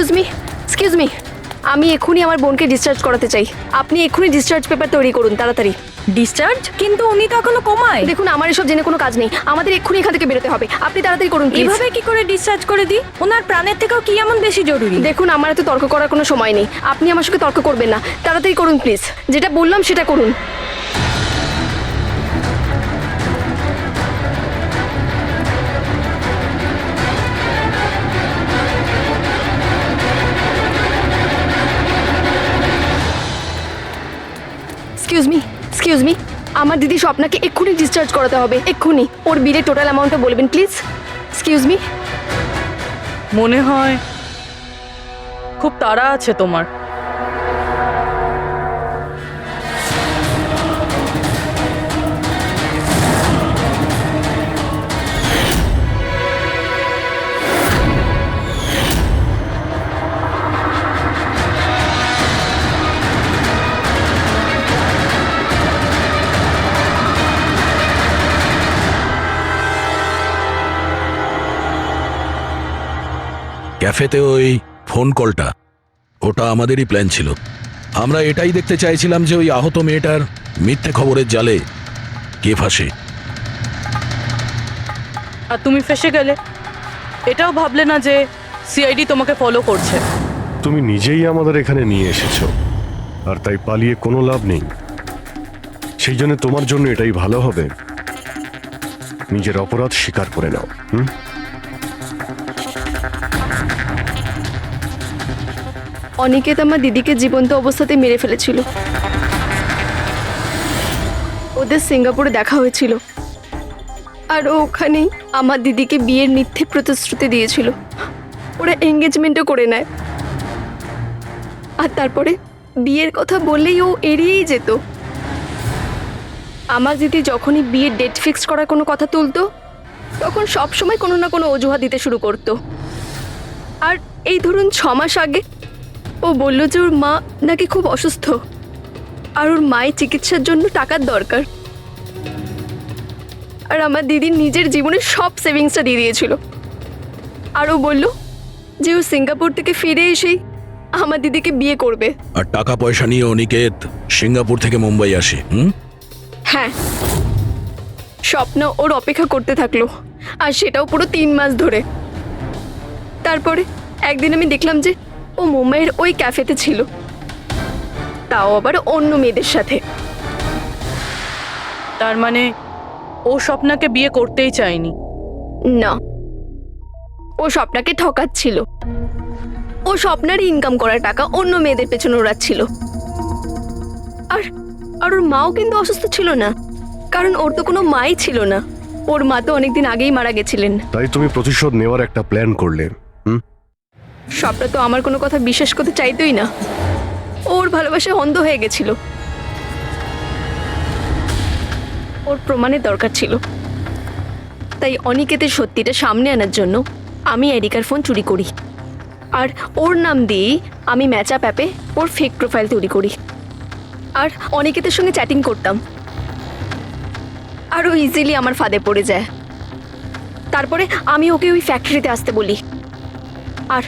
এক্সকিউজ মি, আমি এক্ষুনি আমার বোনকে ডিসচার্জ করাতে চাই। আপনি এক্ষুনি ডিসচার্জ পেপার তৈরি করুন তাড়াতাড়ি। ডিসচার্জ? কিন্তু উনি তো এখনো কোমায়। দেখুন, আমার এসব জেনে কোনো কাজ নেই, আমাদের এক্ষুনি এখান থেকে বেরোতে হবে। আপনি তাড়াতাড়ি করুন please। এভাবে কি করে ডিসচার্জ করে দিই? ওনার প্রাণের থেকেও কি এমন বেশি জরুরি? দেখুন, আমার এত তর্ক করার কোনো সময় নেই, আপনি আমার সঙ্গে তর্ক করবেন না। তাড়াতাড়ি করুন প্লিজ, যেটা বললাম সেটা করুন। এক্সকিউজ মি, আমার দিদি স্বপ্নাকে এক্ষুনি ডিসচার্জ করাতে হবে, এক্ষুনি। ওর বিলের টোটাল অ্যামাউন্টটা বলবেন প্লিজ। Excuse me. মনে হয় খুব তাড়া আছে তোমার। ক্যাফেতে ওই ফোন কলটা, ওটা আমাদেরই প্ল্যান ছিল। আমরা এটাই দেখতে চাইছিলাম যে ওই আহত মেয়েটার মিথ্যে খবরের জালে কে ফাঁসে। আর তুমি ফেসে গেলে। এটাও ভাবলে না যে সিআইডি তোমাকে ফলো করছে। তুমি নিজেই আমাদের এখানে নিয়ে এসেছো, আর তাই পালিয়ে কোনো লাভ নেই। সেই জন্য তোমার জন্য এটাই ভালো হবে, নিজের অপরাধ স্বীকার করে নাও। অনিকেত আমার দিদিকে জীবন্ত অবস্থাতে মেরে ফেলেছিল। ওদের সিঙ্গাপুরে দেখা হয়েছিল, আর ও ওখানেই আমার দিদিকে বিয়ের মিথ্যে প্রতিশ্রুতি দিয়েছিল। ওরা এঙ্গেজমেন্টও করে নেয়, আর তারপরে বিয়ের কথা বললেই ও এড়িয়েই যেত। আমার দিদি যখনই বিয়ের ডেট ফিক্সড করার কোনো কথা তুলতো, তখন সবসময় কোনো না কোনো অজুহাত দিতে শুরু করতো। আর এই ধরুন 6 মাস আগে ও বলল যে ওর মা নাকি খুব অসুস্থ, আর ওর মায়ের চিকিৎসার জন্য টাকার দরকার। আর আমার দিদি নিজের জীবনের সব সেভিংসটা দিয়ে দিয়েছিল। আর ও বলল যে ও সিঙ্গাপুর থেকে ফিরে এসেই আমার দিদিকে বিয়ে করবে। আর টাকা পয়সা নিয়ে অনিকেত সিঙ্গাপুর থেকে মুম্বাই আসে। হ্যাঁ, স্বপ্ন ওর অপেক্ষা করতে থাকলো, আর সেটাও পুরো 3 মাস ধরে। তারপরে একদিন আমি দেখলাম যে ও মুম্বাইয়ের ওই ক্যাফেতে ছিল, তাও আবার অন্য মেয়েদের সাথে। তার মানে ও স্বপ্নাকে বিয়ে করতেই চায়নি? না, ও স্বপ্নাকে ঠকাচ্ছিল। ও স্বপ্নার ইনকাম করা টাকা অন্য মেয়েদের পেছনে ওড়াচ্ছিল। আর আর ওর মাও কিন্তু অসুস্থ ছিল না, কারণ ওর তো কোনো মাই ছিল না। ওর মা তো অনেকদিন আগেই মারা গেছিলেন। তাই তুমি প্রতিশোধ নেওয়ার একটা প্ল্যান করলে। স্বপ্না তো আমার কোনো কথা বিশ্বাস করতে চাইতোই না। ওর ভালোবাসায় অন্ধ হয়ে গেছিল। ওর প্রমাণের দরকার ছিল, তাই অনিকেতের সত্যিটা সামনে আনার জন্য আমি এরিকার ফোন চুরি করি, আর ওর নাম দিয়েই আমি ম্যাচআপ অ্যাপে ওর ফেক প্রোফাইল তৈরি করি, আর অনিকেতের সঙ্গে চ্যাটিং করতাম। আর ও ইজিলি আমার ফাঁদে পড়ে যায়। তারপরে আমি ওকে ওই ফ্যাক্টরিতে আসতে বলি, আর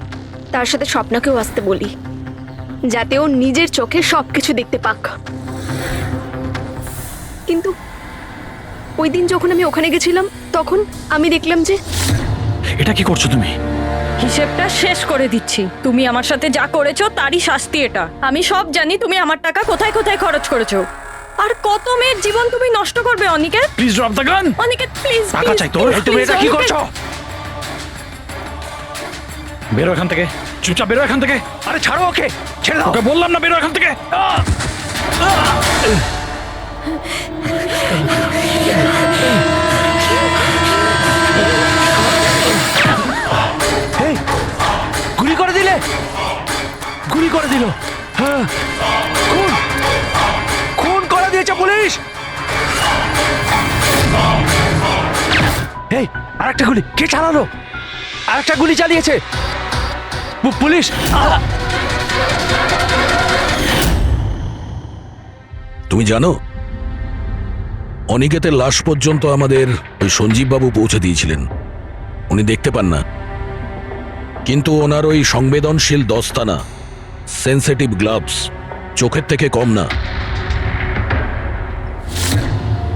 তার সাথে স্বপ্নাকেও আসতে বলি, যাতে ও নিজের চোখে সবকিছু দেখতে পাক। কিন্তু ওই দিন যখন আমি ওখানে গেছিলাম, তখন আমি দেখলাম যে... এটা কি করছো তুমি? হিসেবটা শেষ করে দিচ্ছি। তুমি আমার সাথে যা করেছো তারই শাস্তি এটা। আমি সব জানি তুমি আমার টাকা কোথায় কোথায় খরচ করেছো, আর কত মেয়ের জীবন তুমি নষ্ট করবে। Aniket, please drop the gun. Aniket please. টাকা চাই তোর? তুমি এটা কি করছো? বেরো এখান থেকে, চুপচাপ বেরো এখান থেকে। আরে ছাড়ো ওকে, ছেড়ে দাও। ওকে বললাম না বেরো এখান থেকে। গুলি করে দিলে, গুলি করে দিল। হ্যাঁ, খুন খুন করে দিয়েছে পুলিশ। এই আরেকটা গুলি কে চালালো? আরেকটা গুলি চালিয়েছে পুলিশ। তুমি জানো, অনিকেতের লাশ পর্যন্ত আমাদের ওই সঞ্জীব বাবু পৌঁছে দিয়েছিলেন। উনি দেখতে পান না, কিন্তু ওনার ওই সংবেদনশীল দস্তানা, সেন্সিটিভ গ্লাভস চোখের থেকে কম না।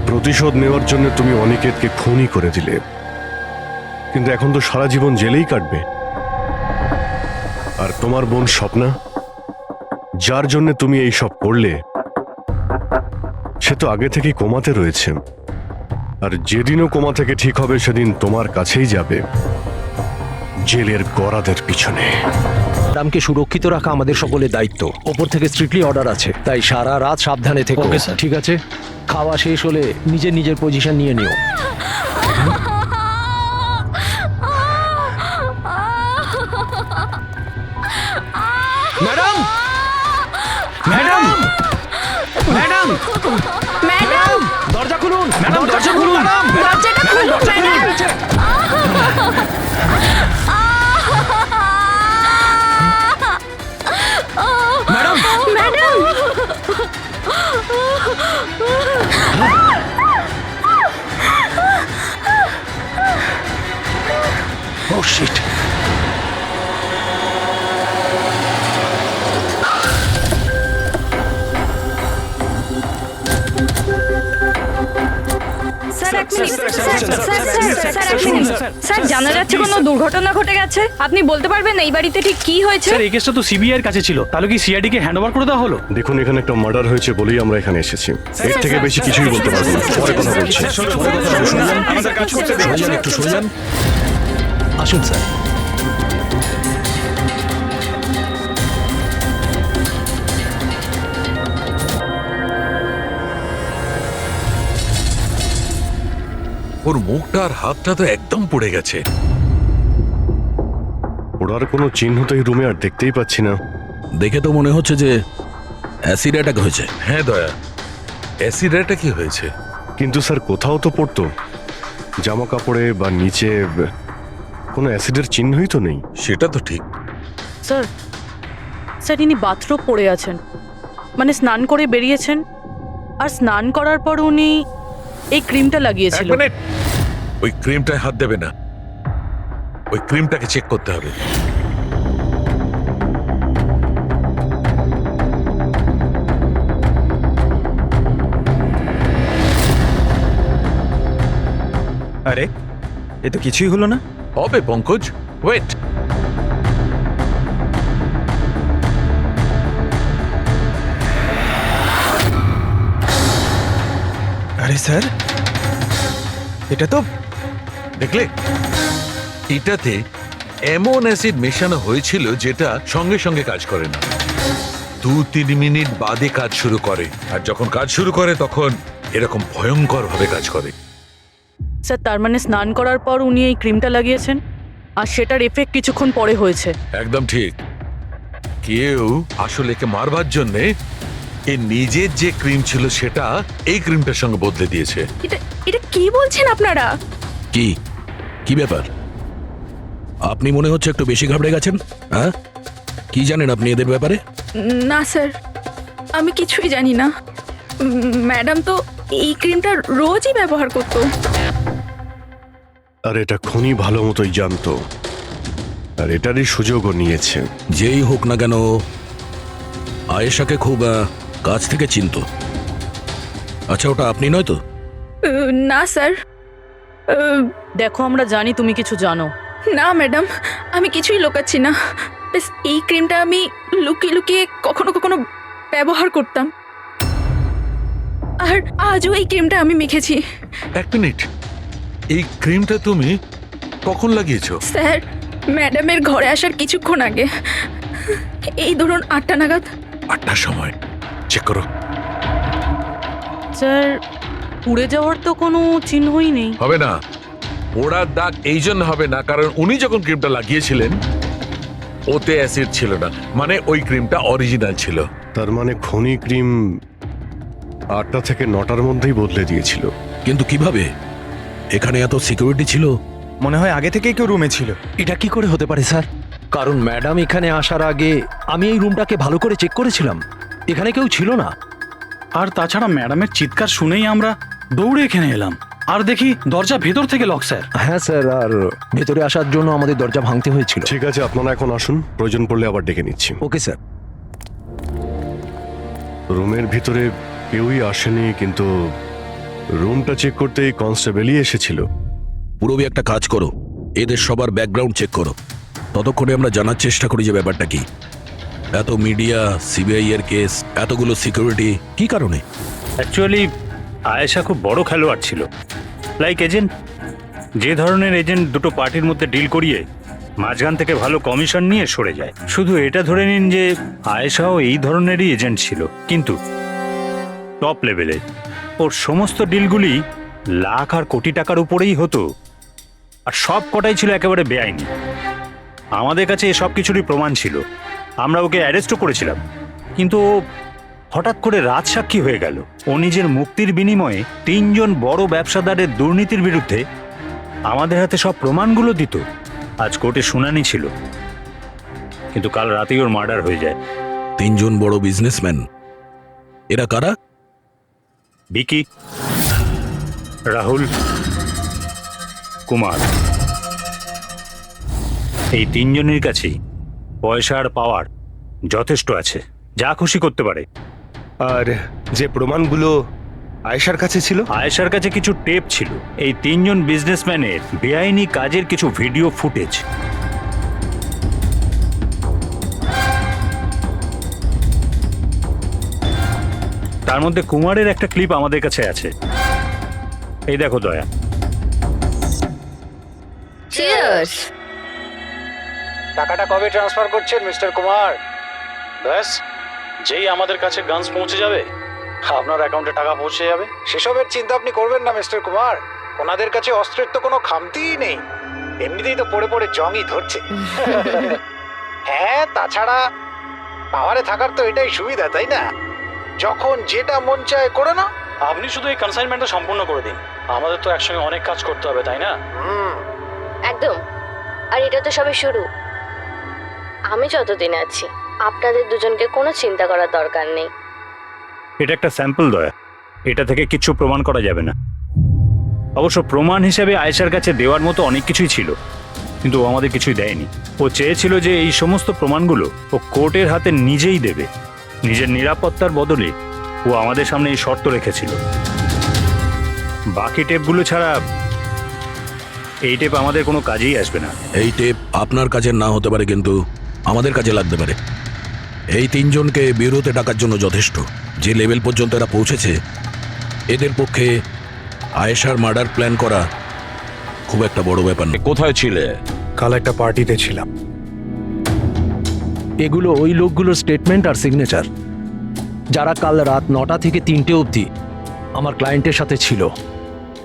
প্রতিশোধ নেওয়ার জন্য তুমি অনিকেতকে খুনই করে দিলে, কিন্তু এখন তো সারা জীবন জেলেই কাটবে। আর তোমার বোন স্বপ্না, যার জন্য তুমি এই সব করলে, সে তো আগে থেকেই কোমাতে রয়েছে। আর যেদিনও কোমা থেকে ঠিক হবে সেদিন তোমার কাছেই যাবে, জেলের গরাদের পিছনে। ম্যাডামকে সুরক্ষিত রাখা আমাদের সকলের দায়িত্ব। ওপর থেকে স্ট্রিক্টলি অর্ডার আছে, তাই সারা রাত সাবধানে থেকো। Okay, sir. ঠিক আছে? খাওয়া শেষ হলে নিজের নিজের পজিশন নিয়ে নিও। ম্যাডাম, ম্যাডাম, ম্যাডাম, ম্যাডাম দরজা খুলুন, ম্যাডাম, দরজা খুলুন। দরজাটা খুলুন madam. Madam, madam Oh shit! Sir এক মিনিট, স্যার জানা যাচ্ছে কোনো দুর্ঘটনা ঘটে গেছে? আপনি বলতে পারবেন এই বাড়িতে ঠিক কি হয়েছে? স্যার এই কেসটা তো সিবিআই এর কাছে ছিল, তাহলে কি সিআইডি কে হ্যান্ড ওভার করে দেওয়া হলো? দেখুন, এখানে একটা মার্ডার হয়েছে বলেই আমরা এখানে এসেছি। এর থেকে বেশি কিছুই বলতে পারবো না, পরে কথা বলছি। একটু সরে যান। আসুন স্যার। ওর মুখটা আর হাতটা তো একদম পুড়ে গেছে। ওনার কোনো চিহ্ন তো এই রুমে আর দেখতেই পাচ্ছি না। দেখে তো মনে হচ্ছে যে অ্যাসিড অ্যাটাক হয়েছে। হ্যাঁ দয়া, অ্যাসিড অ্যাটাকই হয়েছে। কিন্তু স্যার কোথাও তো পড়তো, জামা কাপড়ে বা নিচে কোনো অ্যাসিডের চিহ্নই তো নেই। সেটা তো ঠিক। স্যার, স্যার ইনি বাথরুম পড়ে আছেন, মানে স্নান করে বেরিয়েছেন, আর স্নান করার পর উনি এই ক্রিমটা লাগিয়েছিল। এক মিনিট, ওই ক্রিমটায় হাত দেবে না, ওই ক্রিমটাকে চেক করতে হবে। আরে এ তো কিছুই হলো না। হবে পঙ্কজ, ওয়েট। আরে স্যার, এটা তো দেখলে, এটাতে এমন অ্যাসিড মেশানো হয়েছিল যেটা সঙ্গে সঙ্গে কাজ করে না, 2-3 মিনিট বাদে কাজ শুরু করে। আর যখন কাজ শুরু করে তখন এরকম ভয়ঙ্কর ভাবে কাজ করে। স্যার তার মানে স্নান করার পর উনি এই ক্রিমটা লাগিয়েছেন, আর সেটার এফেক্ট কিছুক্ষণ পরে হয়েছে। একদম ঠিক। কেউ আসলে একে মারবার জন্যে এর নিজের যে ক্রিম ছিল সেটা এই ক্রিমটার সঙ্গে বদলে দিয়েছে। এটা কি বলছেন আপনারা? কি কি ব্যাপার? আপনি মনে হচ্ছে একটু বেশি ঘাবড়ে গেছেন। হ্যাঁ, কি জানেন আপনি এদের ব্যাপারে? না স্যার, আমি কিছুই জানি না। ম্যাডাম তো এই ক্রিমটা রোজই ব্যবহার করতো। আর এটা খুনি ভালো মতোই জানতো, আর এটারই সুযোগও নিয়েছে। যেই হোক না কেন, আয়েশাকে খুব কাছ থেকে চিনতো। আচ্ছা, ওটা আপনি নয় তো? না স্যার। দেখো, আমরা জানি তুমি কিছু জানো। না ম্যাডাম, আমি কিছুই লুকাচ্ছি না। ব্যাস এই ক্রিমটা আমি লুকিয়ে লুকিয়ে কখনো কখনো ব্যবহার করতাম, আর আজও এই ক্রিমটা আমি মেখেছি। এক মিনিট, এই ক্রিমটা তুমি কখন লাগিয়েছো? স্যার, ম্যাডামের ঘরে আসার কিছুক্ষণ আগে, এই ধরুন 8টা নাগাদ। 8টার সময়? চেক করো। স্যার, পুড়ে যাওয়ার তো কোনো চিহ্নই নেই। হবে না, পোড়ার দাগ এই জন্য হবে না কারণ উনি যখন ক্রিমটা লাগিয়েছিলেন ওতে অ্যাসিড ছিল না, মানে ওই ক্রিমটা অরিজিনাল ছিল। তার মানে খনি ক্রিম 8টা থেকে 9টার মধ্যেই বদলে দিয়েছিল। কিন্তু কিভাবে? এখানে এত সিকিউরিটি ছিল। মনে হয় আগে থেকেই কেউ রুমে ছিল। এটা কি করে হতে পারে স্যার? কারণ ম্যাডাম এখানে আসার আগে আমি এই রুমটাকে ভালো করে চেক করেছিলাম, এখানে কেউ ছিল না। আর তাছাড়া ম্যাডামের চিৎকার শুনেই আমরা দৌড়ে এখানে এলাম। আর দেখি দরজা ভেতর থেকে লক স্যার। হ্যাঁ স্যার, আর ভেতরে আসার জন্য আমাদের দরজা ভাঙতে হয়েছিল। ঠিক আছে, আপনারা এখন আসুন, প্রয়োজন পড়লে আবার ডেকে নিচ্ছি। Okay sir. রুমের ভিতরে কেউই আসেনি, কিন্তু রুমটা চেক করতে কনস্টেবলই এসেছিল। পুরবি একটা কাজ করো, এদের সবার ব্যাকগ্রাউন্ড চেক করো। ততক্ষণে আমরা জানার চেষ্টা করি যে ব্যাপারটা কি। এত মিডিয়া, সিবিআই এর কেস, এতগুলো সিকিউরিটি, কি কারণে? অ্যাকচুয়ালি আয়েশা খুব বড় খেলোয়াড় ছিল, লাইক এজেন্ট। যে ধরনের এজেন্ট দুটো পার্টির মধ্যে ডিল করিয়ে মাঝখান থেকে ভালো কমিশন নিয়ে সরে যায়। শুধু এটা ধরে নিন যে আয়েশাও এই ধরনেরই এজেন্ট ছিল, কিন্তু টপ লেভেলে। ওর সমস্ত ডিলগুলি লাখ আর কোটি টাকার উপরেই হতো, আর সব কটাই ছিল একেবারে বেআইনি। আমাদের কাছে এসব কিছুরই প্রমাণ ছিল। আমরা ওকে অ্যারেস্টও করেছিলাম, কিন্তু ও হঠাৎ করে রাজসাক্ষী হয়ে গেল। ও নিজের মুক্তির বিনিময়ে 3 জন বড় ব্যবসাদারের দুর্নীতির বিরুদ্ধে আমাদের হাতে সব প্রমাণগুলো দিত। আজ কোর্টে শুনানি ছিল, কিন্তু কাল রাতেই ওর মার্ডার হয়ে যায়। 3 জন বড় বিজনেসম্যান, এরা কারা? বিকি, রাহুল, কুমার। এই 3 জনের কাছেই পয়সা আর পাওয়ার যথেষ্ট আছে, যা খুশি করতে পারে। আর যে প্রমাণগুলো আয়েশার কাছে ছিল? আয়েশার কাছে কিছু টেপ ছিল, এই 3 জন বিজনেসম্যানের বেআইনি কাজের কিছু ভিডিও ফুটেজ। তার মধ্যে কুমারের একটা ক্লিপ আমাদের কাছে আছে। এই দেখো দয়া। চিয়ার্স। টাকাটা কবে ট্রান্সফার করছেন মিস্টার কুমার? ব্যাস, যেই আমাদের কাছে গানস পৌঁছে যাবে আপনার অ্যাকাউন্টে টাকা পৌঁছে যাবে। সেসবের চিন্তা আপনি করবেন না মিস্টার কুমার, ওনাদের কাছে অস্ত্রের তো কোনো খামতিই নেই, এমনিতেই তো পড়ে পড়ে জংই ধরছে। হ্যাঁ, তাছাড়া পাওয়ারে থাকার তো এটাই সুবিধা, তাই না? যখন যেটা মন চায় করে না। আপনি শুধু এই কনসাইনমেন্টটা সম্পূর্ণ করে দিন, আমাদের তো একসঙ্গে অনেক কাজ করতে হবে, তাই না? একদম। আর এটা তো সবে শুরু। আমি যতদিন আছি আপনাদের দুজনকে কোনো চিন্তা করার দরকার নেই। এটা একটা স্যাম্পল দয়া, এটা থেকে কিছু প্রমাণ করা যাবে না। অবশ্য প্রমাণ হিসেবে আয়েশার কাছে দেওয়ার মতো অনেক কিছুই ছিল, কিন্তু ও আমাদের কিছুই দেয়নি। ও চেয়েছিল যে এই সমস্ত প্রমাণগুলো ও কোর্টের হাতে নিজেই দেবে। নিজের নিরাপত্তার বদলে ও আমাদের সামনে এই শর্ত রেখেছিল। বাকি টেপগুলো ছাড়া এই টেপ আমাদের কোনো কাজেই আসবে না। এই টেপ আপনার কাজের না হতে পারে, কিন্তু আমাদের কাজে লাগতে পারে। এই 3 জনকে বিরোধে ডাকার জন্য যথেষ্ট। যে লেভেল পর্যন্ত এরা পৌঁছেছে, এদের পক্ষে আয়েশার মার্ডার প্ল্যান করা খুব একটা বড় ব্যাপার নেই। কোথায় ছিলে? কাল একটা পার্টিতে ছিলাম। এগুলো ওই লোকগুলোর স্টেটমেন্ট আর সিগনেচার, যারা কাল রাত 9টা থেকে 3টে অবধি আমার ক্লায়েন্টের সাথে ছিল।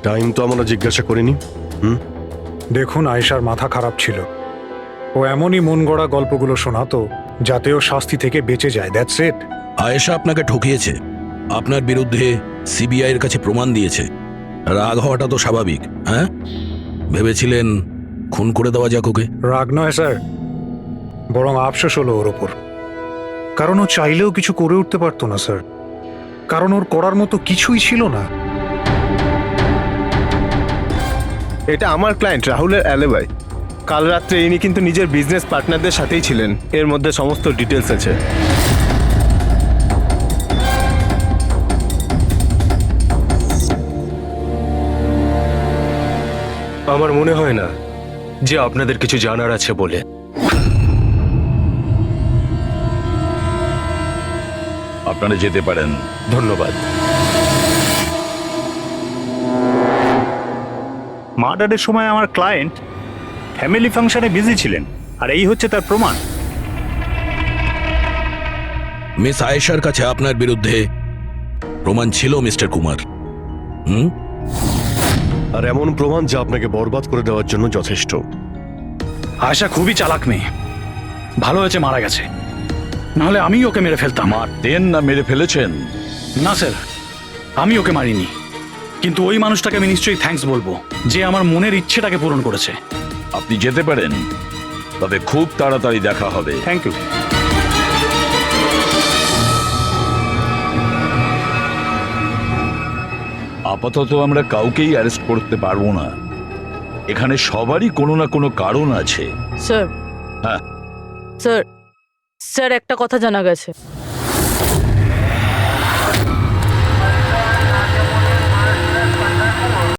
টাইম তো আমরা জিজ্ঞাসা করিনি। দেখুন, আয়েশার মাথা খারাপ ছিল। ও এমনই মন গড়া গল্পগুলো শোনাতো যাতে ও শাস্তি থেকে বেঁচে যায়। That's it. আয়েশা আপনাকে ঠকিয়েছে, আপনার বিরুদ্ধে সিবিআই এর কাছে প্রমাণ দিয়েছে। রাগ হওয়াটা তো স্বাভাবিক। হ্যাঁ, ভেবেছিলেন খুন করে দেওয়া যাক ওকে? রাগ নয় স্যার, বরং আফসোস হলো ওর ওপর। কারণ ও চাইলেও কিছু করে উঠতে পারতো না স্যার, কারণ ওর করার মতো কিছুই ছিল না। এটা আমার ক্লায়েন্ট রাহুলের অ্যালিবাই। কাল রাত্রে ইনি কিন্তু নিজের বিজনেস পার্টনারদের সাথেই ছিলেন, এর মধ্যে সমস্ত ডিটেলস আছে। আমার মনে হয় না যে আপনাদের কিছু জানার আছে বলে। আপনারা যেতে পারেন। ধন্যবাদ। মার্ডারের সময় আমার ক্লায়েন্ট ফ্যামিলি ফাংশনে বিজি ছিলেন, আর এই হচ্ছে তার প্রমাণ। মিস আয়েশার কাছে আপনার বিরুদ্ধে প্রমাণ ছিল মিস্টার কুমার। আর এমন প্রমাণ যা আপনাকে বরবাদ করে দেওয়ার জন্য যথেষ্ট। আয়েশা খুবই চালাক মেয়ে, ভালো হয়েছে মারা গেছে, নাহলে আমি ওকে মেরে ফেলতাম। মারতেন না মেরে ফেলেছেন? না স্যার, আমি ওকে মারিনি, কিন্তু ওই মানুষটাকে আমি নিশ্চয়ই থ্যাঙ্কস বলবো যে আমার মনের ইচ্ছেটাকে পূরণ করেছে। আপনি যেতে পারেন, তবে খুব তাড়াতাড়ি দেখা হবে। Thank you. আপাতত আমরা কাউকেই অ্যারেস্ট করতে পারবো না। এখানে সবারই কোনো না কোনো কারণ আছে। স্যার হ্যাঁ স্যার স্যার একটা কথা জানা গেছে